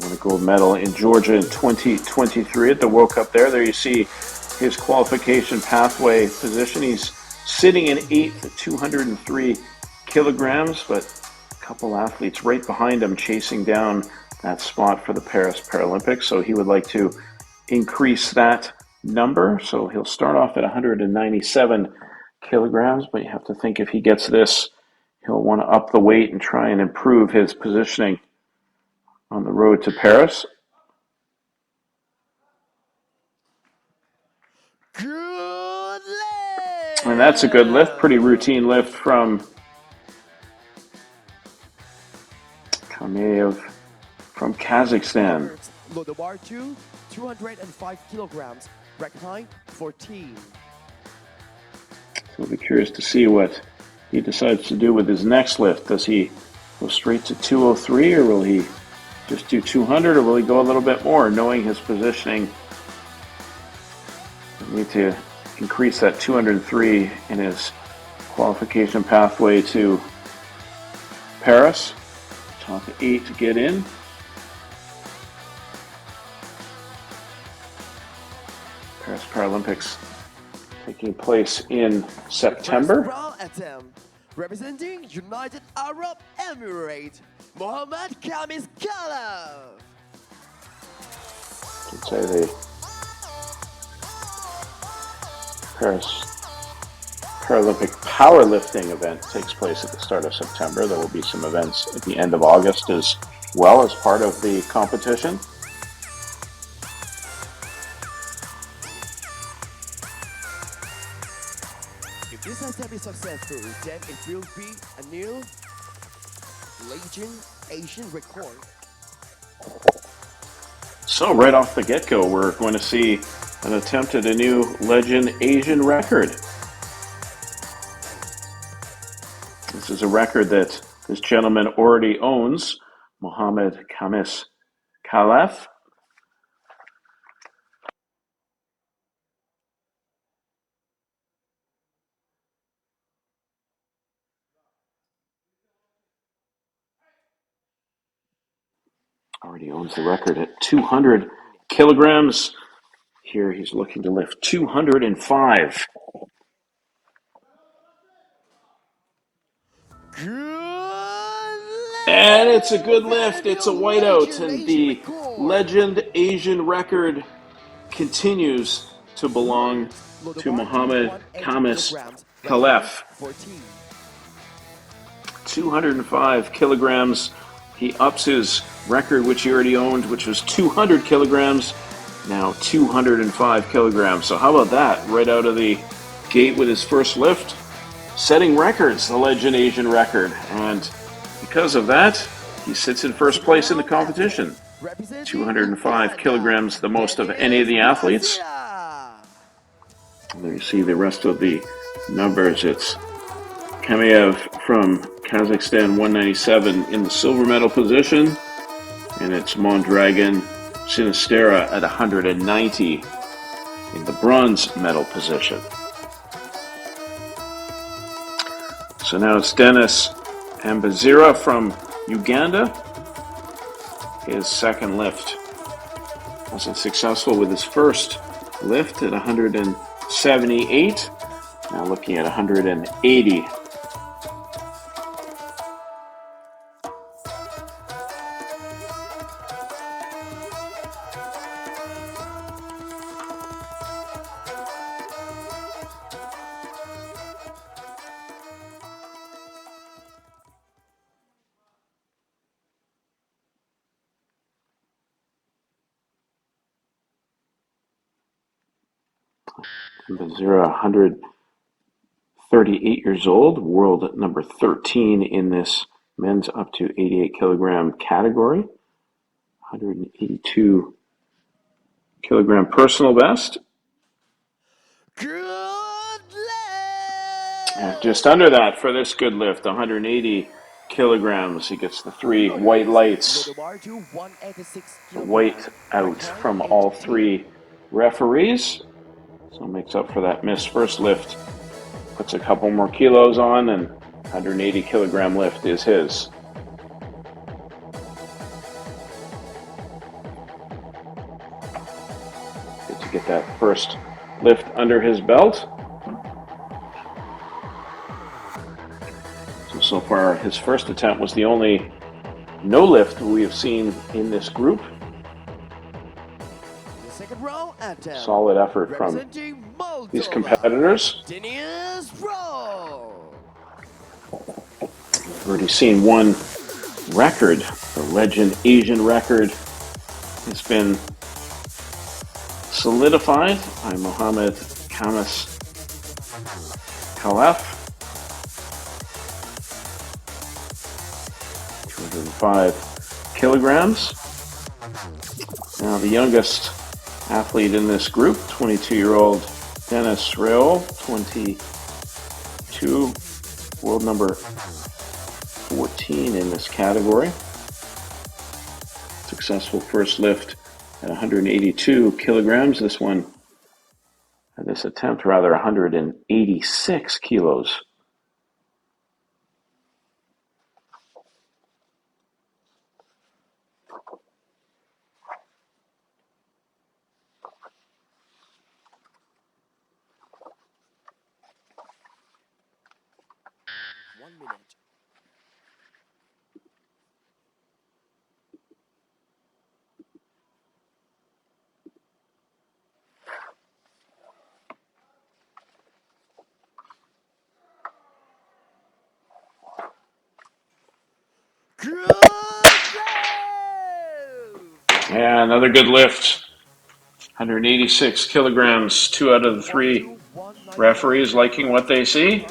Won a gold medal in Georgia in 2023 at the World Cup there. There you see his qualification pathway position. He's sitting in 8th at 203 kilograms, but a couple athletes right behind him chasing down that spot for the Paris Paralympics. So he would like to increase that number. So he'll start off at 197 kilograms, but you have to think if he gets this, he'll want to up the weight and try and improve his positioning on the road to Paris. Good lift! And that's a good lift, pretty routine lift from Kamayev from Kazakhstan. Load bar 2, 205 kilograms, rack height 14. So I'll be curious to see what he decides to do with his next lift. Does he go straight to 203, or will he just do 200, or will he go a little bit more, knowing his positioning? We need to increase that 203 in his qualification pathway to Paris. Top 8 to get in. Paris Paralympics taking place in September. Representing United Arab Emirates, Mohammed Kamis Khalaf. I should say the Paris Paralympic powerlifting event takes place at the start of September. There will be some events at the end of August as well as part of the competition. If this has to be successful, then it will be a new legend Asian record. So right off the get-go, we're going to see an attempt at a new legend Asian record. This is a record that this gentleman already owns, Mohammed Kamis Khalaf. Already owns the record at 200 kilograms. Here he's looking to lift 205. Good And it's a good lift. It's a whiteout. And the legend Asian record continues to belong to Mohammed Khamis Khalef. 205 kilograms. He ups his record, which he already owned, which was 200 kilograms. Now 205 kilograms. So how about that? Right out of the gate with his first lift. Setting records, the legend Asian record. And because of that, he sits in first place in the competition. 205 kilograms, the most of any of the athletes. There you see the rest of the numbers. It's Kamiev from Kazakhstan, 197 in the silver medal position. And it's Mondragon Sinistera at 190 in the bronze medal position. So now it's Dennis Ambazira from Uganda. His second lift wasn't successful with his first lift at 178. Now looking at 180. Ambazira, 138 years old, world number 13 in this men's up to 88 kilogram category. 182 kilogram personal best. Good lift! And just under that for this good lift, 180 kilograms. He gets the 3 white lights. White out from all 3 referees. So makes up for that missed first lift. Puts a couple more kilos on, and 180 kilogram lift is his. Good to get that first lift under his belt. So far, his first attempt was the only no lift we have seen in this group. Solid effort from these competitors. We've already seen one record, the legend Asian record has been solidified by Mohammed Khamis Khalef. 205 kilograms. Now the youngest athlete in this group, 22-year-old Dennis Raoul, 22, world number 14 in this category. Successful first lift at 182 kilograms. This attempt, 186 kilos. Yeah, another good lift. 186 kilograms. 2 out of the 3 referees liking what they see.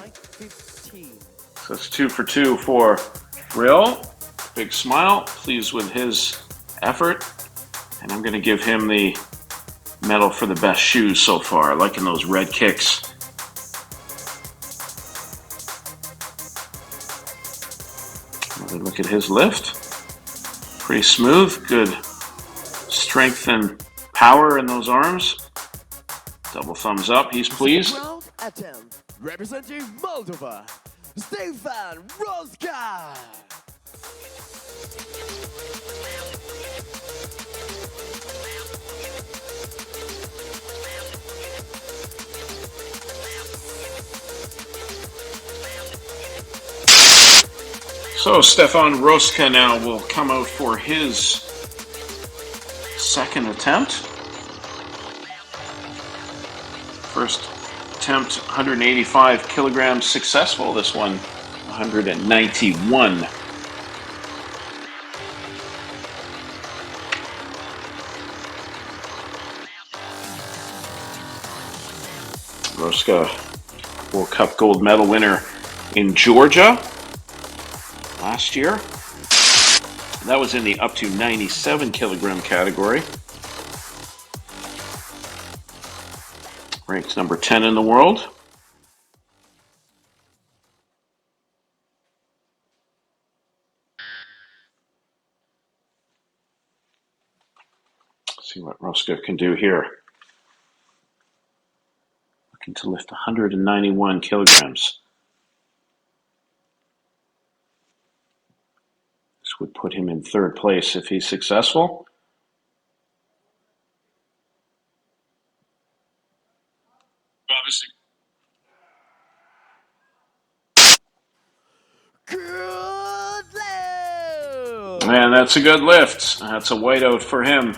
So it's 2 for 2 for Rill. Big smile, pleased with his effort. And I'm going to give him the medal for the best shoes so far. Liking those red kicks. Another look at his lift. Pretty smooth, good strength and power in those arms. Double thumbs up, he's pleased. Representing Moldova, Stefan Roska. So Stefan Roska now will come out for his second attempt. First attempt, 185 kilograms successful. This one, 191. Roska, World Cup gold medal winner in Georgia last year. That was in the up to 97 kilogram category. Ranked number 10 in the world. Let's see what Roska can do here. Looking to lift 191 kilograms. This would put him in third place if he's successful. Obviously. Good lift! And that's a good lift. That's a whiteout for him.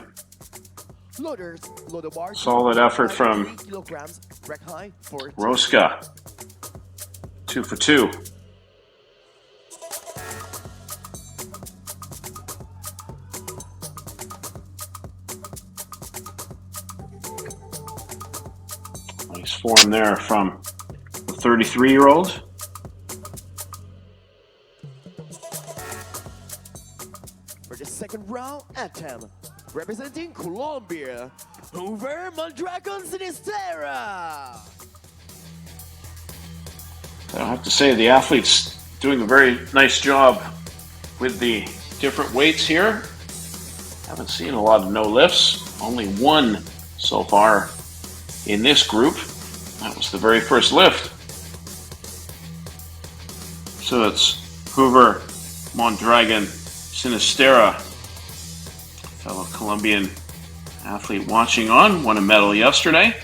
Loaders, loader bar, Solid effort from kilograms, rack high for Roska. 2 for 2. Nice form there from the 33-year-old. For the second round attempt, representing Colombia, Hoover Mondragon Sinistera. I have to say the athlete's doing a very nice job with the different weights here. Haven't seen a lot of no lifts, only one so far in this group. That was the very first lift. So it's Hoover Mondragon Sinistera, fellow Colombian athlete watching on, won a medal yesterday.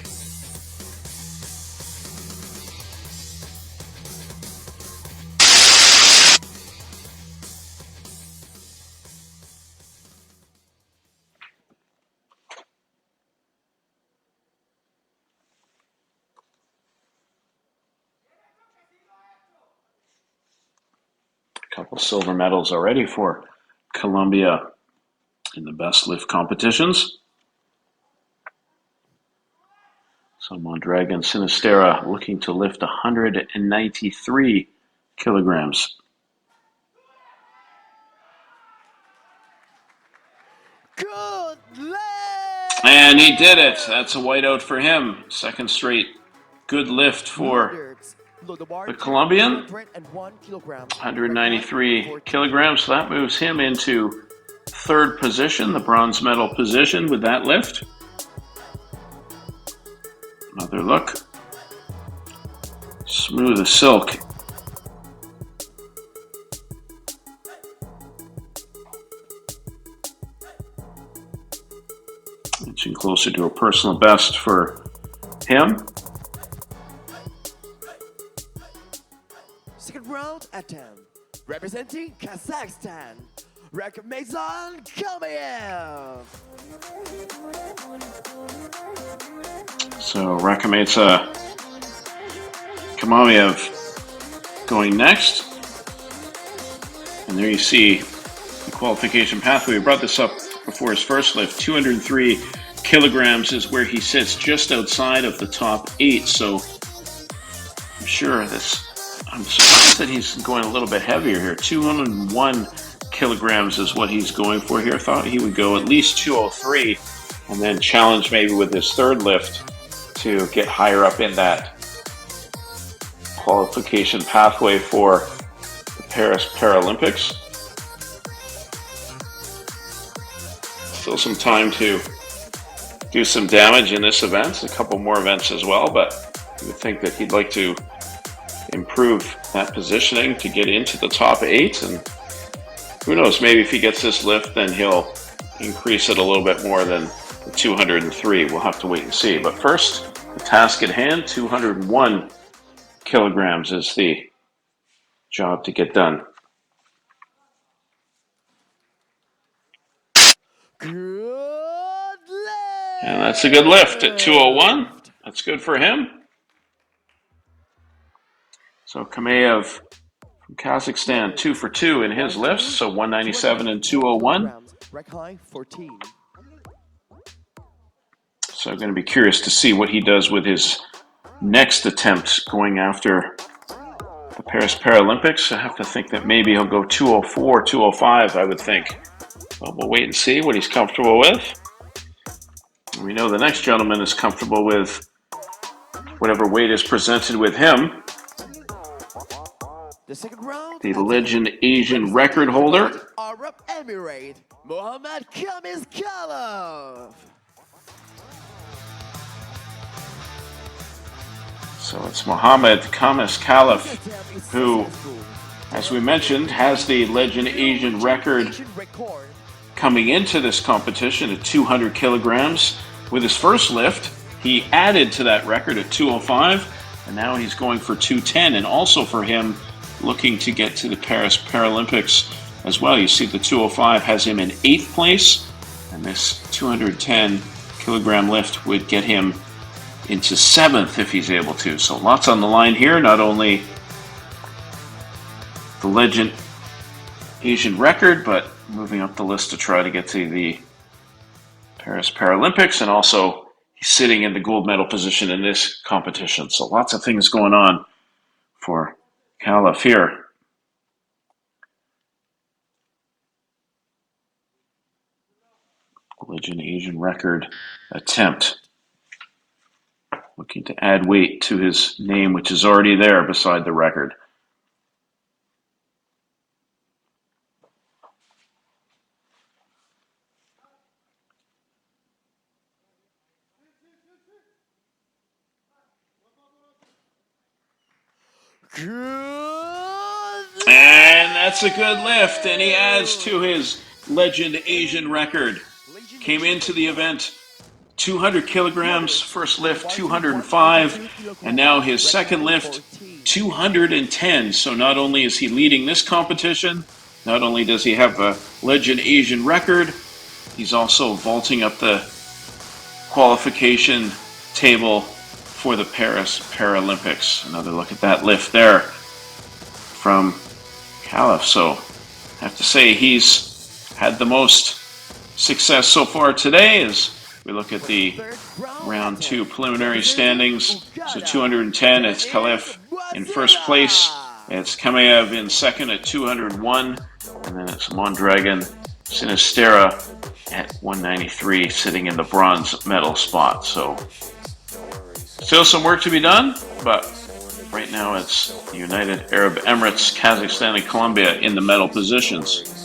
A couple silver medals already for Colombia in the best lift competitions. So Mondragon Sinistera looking to lift 193 kilograms. Good lift! And he did it. That's a whiteout for him. Second straight good lift for the Colombian. 193 kilograms. So that moves him into third position, the bronze medal position with that lift. Another look. Smooth as silk. Inching closer to a personal best for him. Second round attempt, representing Kazakhstan, Rakhmezon Kamiev. So Rakhmezon Kamiev going next. And there you see the qualification pathway. We brought this up before his first lift. 203 kilograms is where he sits, just outside of the top 8. So I'm surprised that he's going a little bit heavier here. 201 kilograms is what he's going for here. Thought he would go at least 203 and then challenge maybe with his third lift to get higher up in that qualification pathway for the Paris Paralympics. Still some time to do some damage in this event, a couple more events as well, but you would think that he'd like to improve that positioning to get into the top 8, and who knows, maybe if he gets this lift then he'll increase it a little bit more than the 203. We'll have to wait and see. But first, the task at hand, 201 kilograms is the job to get done. And that's a good lift at 201. That's good for him. So Kamayev from Kazakhstan, 2 for 2 in his lifts. So 197 and 201. So I'm going to be curious to see what he does with his next attempt going after the Paris Paralympics. I have to think that maybe he'll go 204, 205, I would think. But we'll wait and see what he's comfortable with. We know the next gentleman is comfortable with whatever weight is presented with him. The second round, The legend Asian record holder. Arab Emirate, Mohammad Khamis Khalaf. So it's Mohammad Khamis Khalaf, who, as we mentioned, has the legend Asian record coming into this competition at 200 kilograms. With his first lift, he added to that record at 205, and now he's going for 210, and also for him looking to get to the Paris Paralympics as well. You see the 205 has him in 8th place, and this 210 kilogram lift would get him into 7th if he's able to. So lots on the line here, not only the legend Asian record, but moving up the list to try to get to the Paris Paralympics, and also he's sitting in the gold medal position in this competition. So lots of things going on for Khalaf here. Legend Asian record attempt. Looking to add weight to his name, which is already there beside the record. And that's a good lift, and he adds to his legend Asian record. Came into the event 200 kilograms, first lift 205, and now his second lift 210. So not only is he leading this competition, not only does he have a legend Asian record, he's also vaulting up the qualification table for the Paris Paralympics. Another look at that lift there from Khalaf. So I have to say he's had the most success so far today as we look at the round 2 preliminary standings. So 210, it's Khalaf in first place. It's Kamayev in second at 201. And then it's Mondragon Sinistera at 193, sitting in the bronze medal spot. So still some work to be done, but right now it's the United Arab Emirates, Kazakhstan, and Colombia in the medal positions.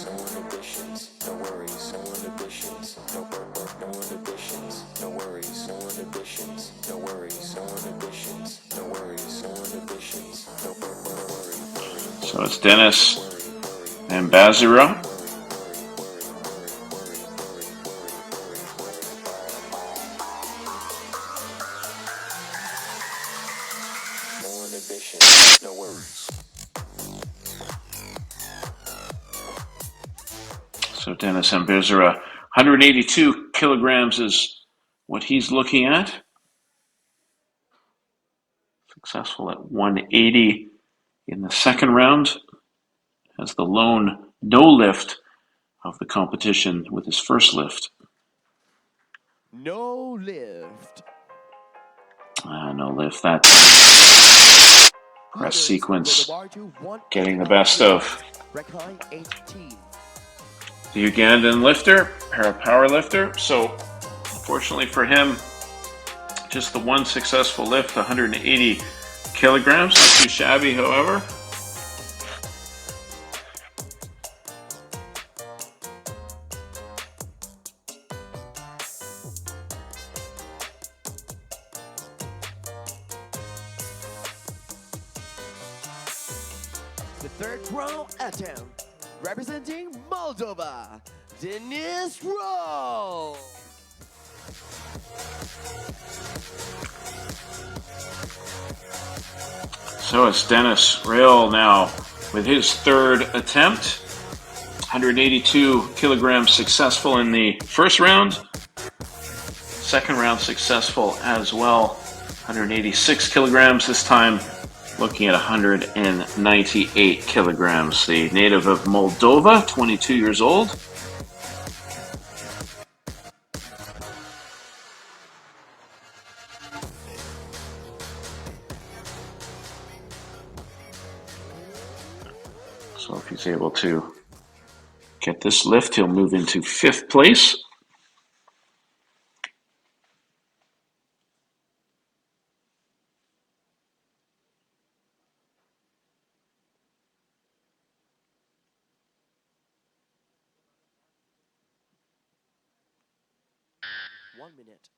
So it's Dennis and Bazira. So Dennis Ambizera, 182 kilograms is what he's looking at. Successful at 180 in the second round. Has the lone no lift of the competition with his first lift. No lift. No lift. That press sequence getting the best of the Ugandan lifter, power lifter. So unfortunately for him, just the one successful lift, 180 kilograms. Not too shabby, however. The third round attempt, representing Moldova, Denis Roll. So it's Dennis Rail now with his third attempt. 182 kilograms successful in the first round. Second round successful as well. 186 kilograms this time, looking at 198 kilograms. The native of Moldova, 22 years old. So if he's able to get this lift, he'll move into 5th place. One minute.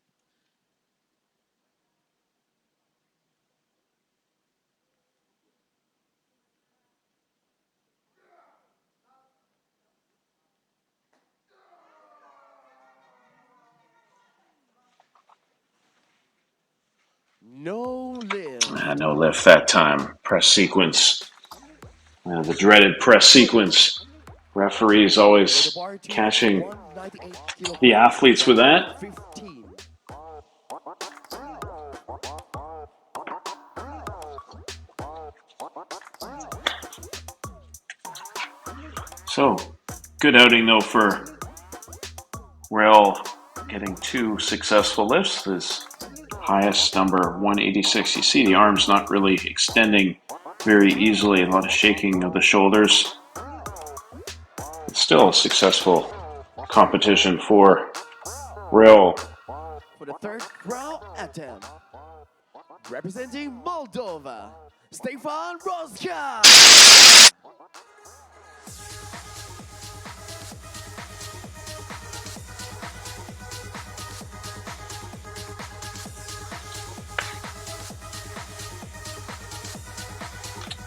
No lift. No lift that time. Press sequence. The dreaded press sequence. Referees always catching the athletes with that. 15. So, good outing though for Rail, getting 2 successful lifts. His highest number 186. You see the arms not really extending very easily. A lot of shaking of the shoulders. It's still a successful competition for Rail. For the third round attempt, representing Moldova, Stefan Roska.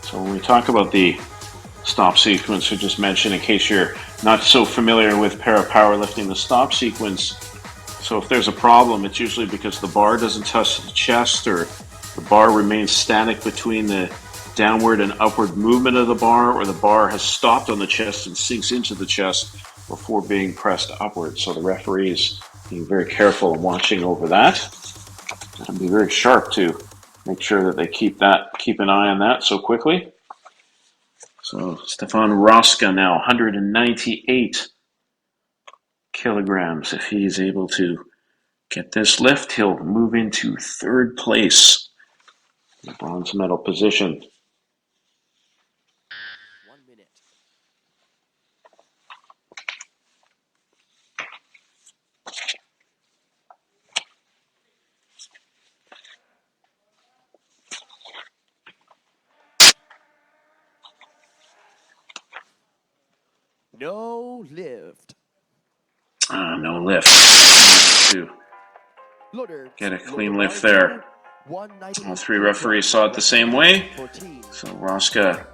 So when we talk about the stop sequence, we just mentioned, in case you're not so familiar with para powerlifting, the stop sequence. So if there's a problem, it's usually because the bar doesn't touch the chest, or the bar remains static between the downward and upward movement of the bar, or the bar has stopped on the chest and sinks into the chest before being pressed upward. So the referees being very careful and watching over that, and be very sharp to make sure that they keep an eye on that so quickly. So Stefan Roska now 198 kilograms. If he's able to get this lift, he'll move into 3rd place, the bronze medal position. 1 minute. No lift. No lift. To Loader. get a clean lift there. All 3 referees saw it the same way. So Roska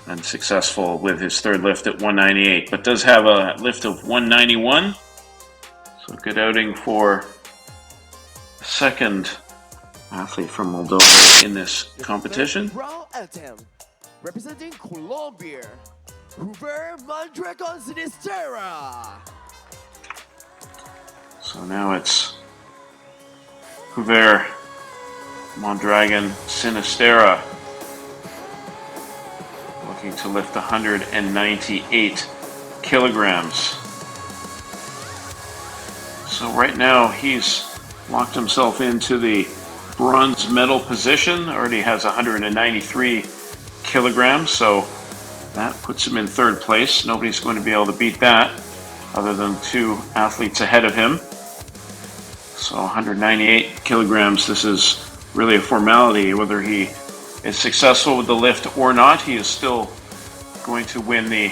unsuccessful with his 3rd lift at 198, but does have a lift of 191. So good outing for the 2nd athlete from Moldova in this competition. Round attempt, representing Colombia, Hoover Mondragon Sinistera. So now it's Hoover Mondragon Sinistera looking to lift 198 kilograms. So right now he's locked himself into the bronze medal position. Already has 193 kilograms, so that puts him in 3rd place. Nobody's going to be able to beat that other than 2 athletes ahead of him. So 198 kilograms, this is really a formality. Whether he is successful with the lift or not, he is still going to win the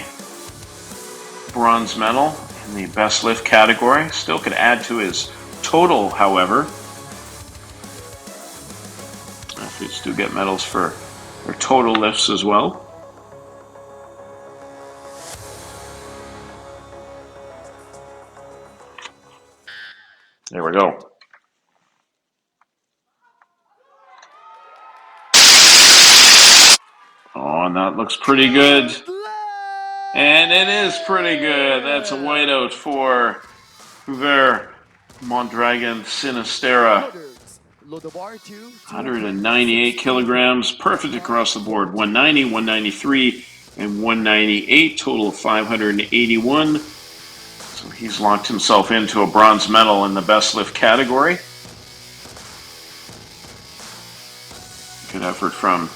bronze medal in the best lift category. Still could add to his total, however. Athletes do get medals for their total lifts as well. There we go. Oh, and that looks pretty good. And it is pretty good. That's a whiteout for Hoover Mondragon Sinistera, 198 kilograms, perfect across the board. 190, 193, and 198, total of 581. So he's locked himself into a bronze medal in the best lift category. Good effort from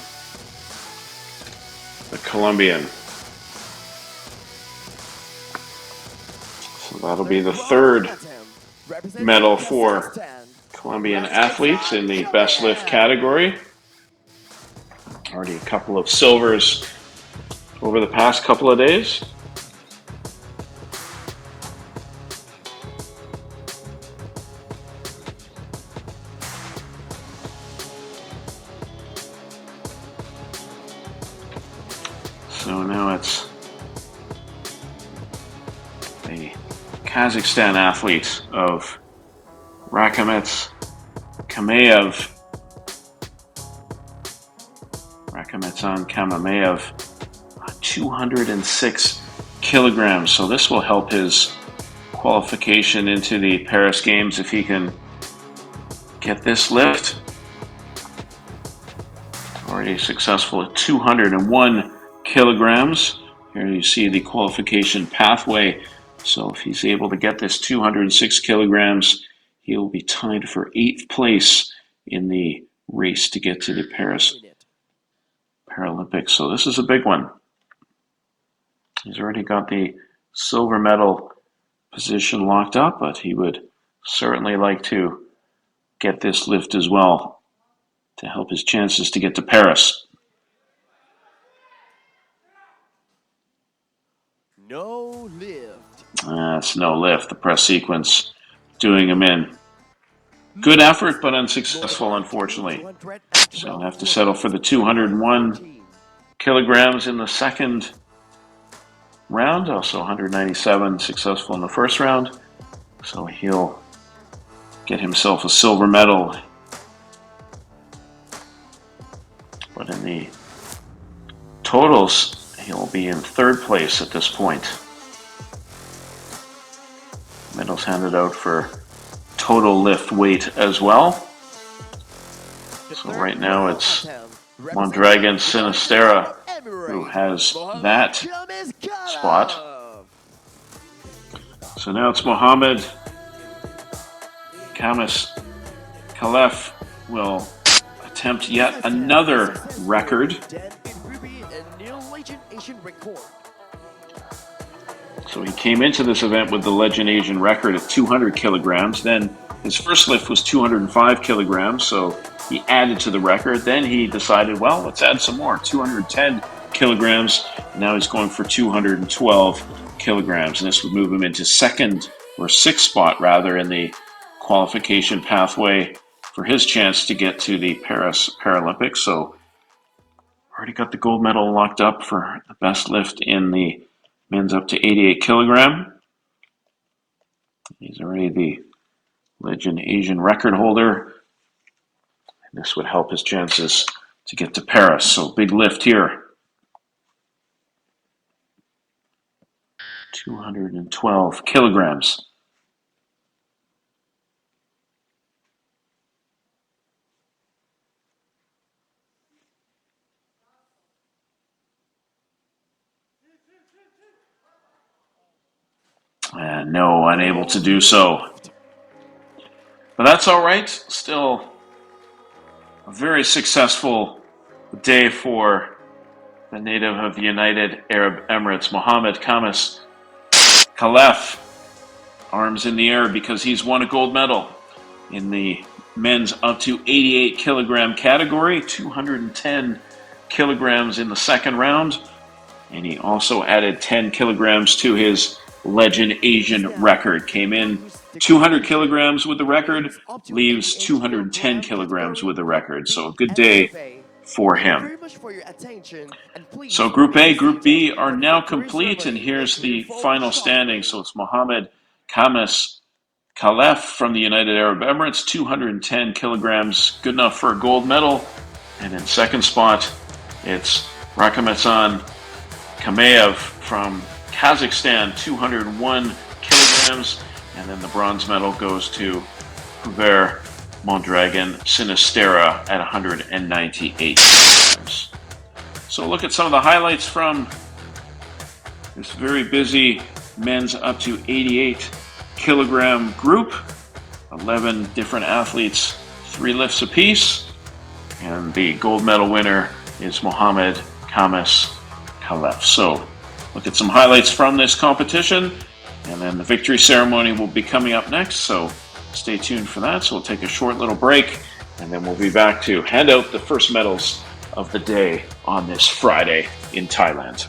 the Colombian. So that'll be the third medal for Colombian athletes in the best lift category. Already a couple of silvers over the past couple of days. So now it's the Kazakhstan athlete of Rakhmet Kamayev. Rakhmetan Kamayev, 206 kilograms. So this will help his qualification into the Paris Games if he can get this lift. Already successful at 201 kilograms. Here you see the qualification pathway. So if he's able to get this 206 kilograms, he will be tied for 8th place in the race to get to the Paris Paralympics. So this is a big one. He's already got the silver medal position locked up, but he would certainly like to get this lift as well to help his chances to get to Paris. No lift. That's no lift. The press sequence doing him in. Good effort, but unsuccessful, unfortunately. So I'll have to settle for the 201 kilograms in the second round. Also 197 successful in the first round. So he'll get himself a silver medal. But in the totals, he'll be in 3rd place at this point. Medals handed out for total lift weight as well. So right now it's Mondragon Sinistera who has that spot. So now it's Mohamed Kamis Khalef will attempt yet another record. So he came into this event with the Legend Asian record at 200 kilograms. Then his first lift was 205 kilograms, so he added to the record. Then he decided, well, let's add some more, 210 kilograms. Now he's going for 212 kilograms, and this would move him into 2nd or 6th spot, rather, in the qualification pathway for his chance to get to the Paris Paralympics. So already got the gold medal locked up for the best lift in the men's up to 88 kilogram. He's already the Legend Asian record holder. And this would help his chances to get to Paris. So big lift here. 212 kilograms. And no, unable to do so. But that's all right. Still a very successful day for the native of the United Arab Emirates, Mohamed Kamis Khalef. Arms in the air because he's won a gold medal in the men's up to 88 kilogram category, 210 kilograms in the second round. And he also added 10 kilograms to his Legend Asian record. Came in 200 kilograms with the record, leaves 210 kilograms with the record. So a good day for him. So Group A, Group B are now complete, and here's the final standing. So it's Mohamed Kamis Khalef from the United Arab Emirates, 210 kilograms, good enough for a gold medal. And in second spot, it's Rakhmetan Kamayev from Kazakhstan, 201 kilograms, And then the bronze medal goes to Hubert Mondragon Sinistera at 198 kilograms. So look at some of the highlights from this very busy men's up to 88 kilogram group. 11 different athletes, 3 lifts apiece. And the gold medal winner is Mohamed Khamis Khalef. So look at some highlights from this competition. And then the victory ceremony will be coming up next. So stay tuned for that. So we'll take a short little break. And then we'll be back to hand out the first medals of the day on this Friday in Thailand.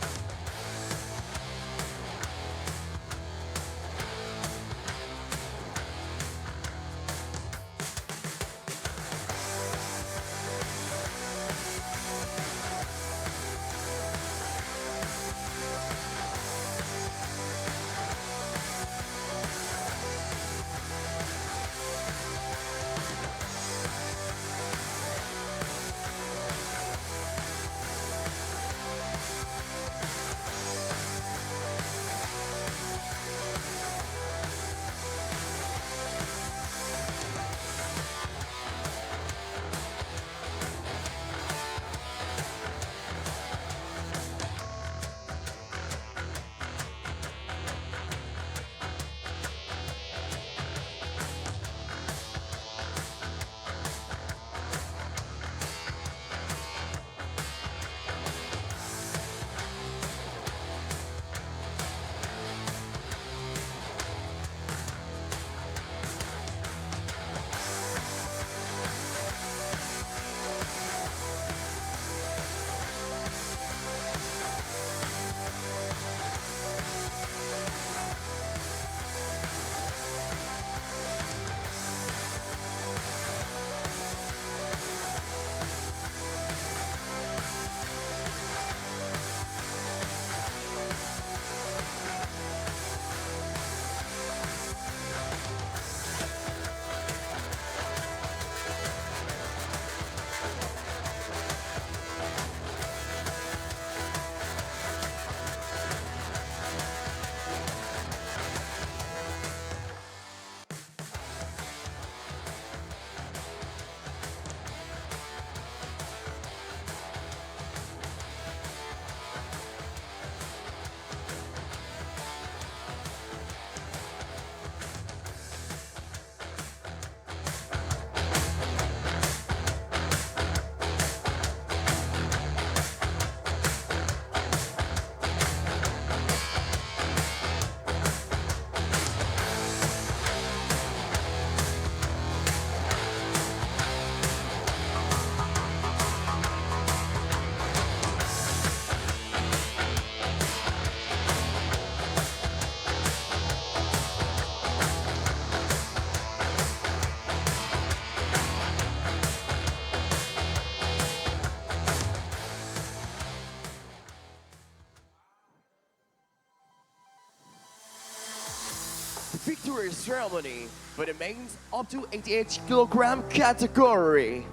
Victory ceremony for the men's up to 88 kilogram category.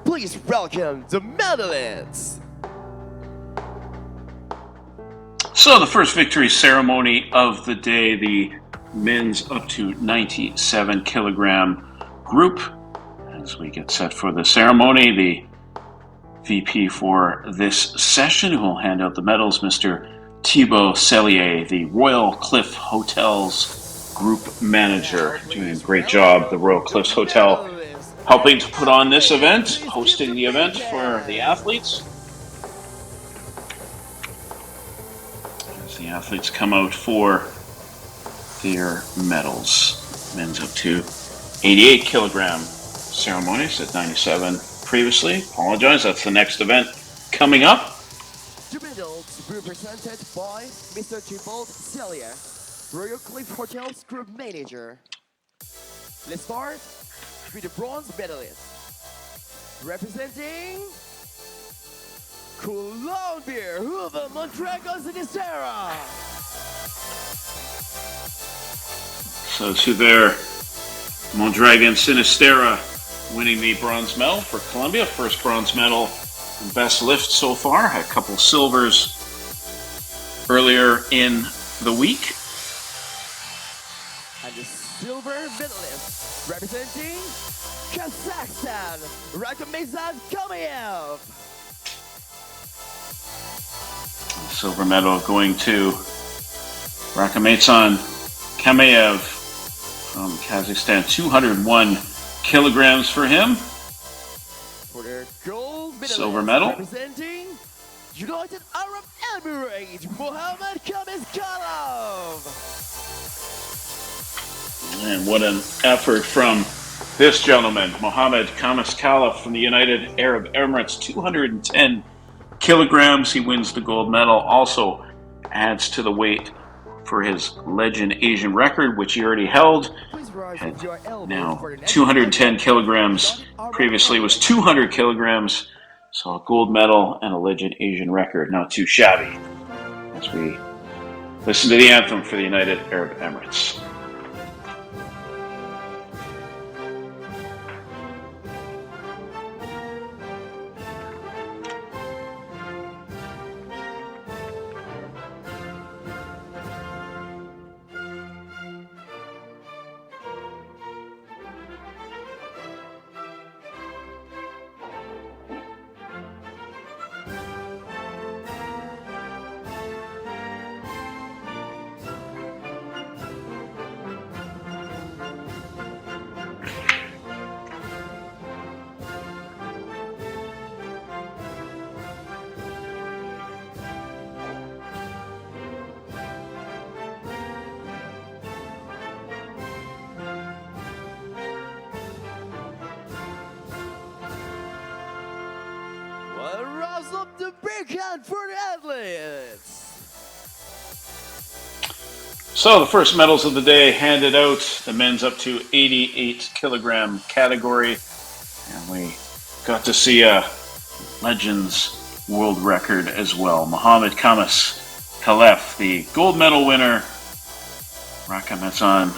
Please welcome the medalists. So the first victory ceremony of the day, the men's up to 97 kilogram group. As we get set for the ceremony, the VP for this session, who will hand out the medals, Mr. Thibaut Cellier, the Royal Cliff Hotels Group Manager, doing a great job. The Royal Cliffs Hotel helping to put on this event, hosting the event for the athletes. As the athletes come out for their medals. Men's up to 88 kilogram ceremonies at 97 previously. Apologize, that's the next event coming up. The medals represented by Mr. Thibaut Cellier, Royal Cliff Hotels Group Manager. Let's start with the bronze medalist. Representing Colombia, Hubert Mondragon Sinistera. So Hubert Mondragon Sinistera winning the bronze medal for Colombia. First bronze medal and best lift so far. Had a couple silvers earlier in the week. And the silver medalist representing Kazakhstan, Rakamizan Kamiev. Silver medal going to Rakamizan Kamiev from Kazakhstan. 201 kilograms for him. For the gold medalist Silver medal. representing United Arab Emirates, Mohammed Kameskalov. And what an effort from this gentleman, Mohammed Kameskalov from the United Arab Emirates. 210 kilograms. He wins the gold medal. Also adds to the weight for his legend Asian record, which he already held. Now 210 kilograms. Previously was 200 kilograms. So a gold medal and a legend Asian record. Not too shabby. As we listen to the anthem for the United Arab Emirates. Rouse up the big hand for the athletes. So the first medals of the day handed out. The men's up to 88 kilogram category. And we got to see a Legends world record as well. Mohammed Kameskalov, the gold medal winner. Rakamizan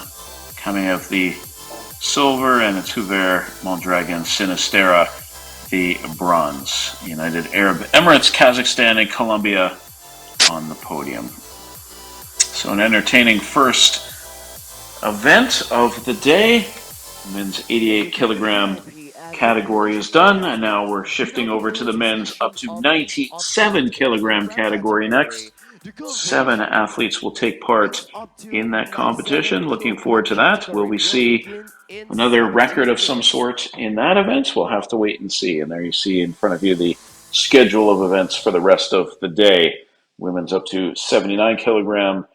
Kamiev, the silver, and it's Hubert Mondragon Sinistera, the bronze. United Arab Emirates, Kazakhstan, and Colombia on the podium. So an entertaining first event of the day. Men's 88 kilogram category is done, and now we're shifting over to the men's up to 97 kilogram category next. 7 athletes will take part in that competition. Looking forward to that. Will we see another record of some sort in that event? We'll have to wait and see. And there you see in front of you the schedule of events for the rest of the day. Women's up to 79 kilogram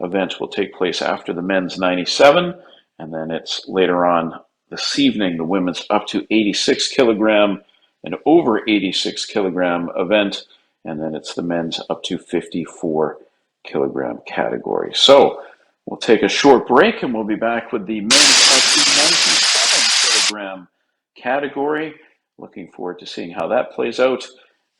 event will take place after the men's 97. And then it's later on this evening, the women's up to 86 kilogram and over 86 kilogram event. And then it's the men's up to 54 kilogram category. So we'll take a short break and we'll be back with the men's up to 97 kilogram category. Looking forward to seeing how that plays out,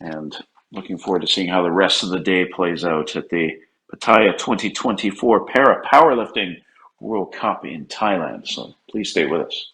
and looking forward to seeing how the rest of the day plays out at the Pattaya 2024 Para Powerlifting World Cup in Thailand. So please stay with us.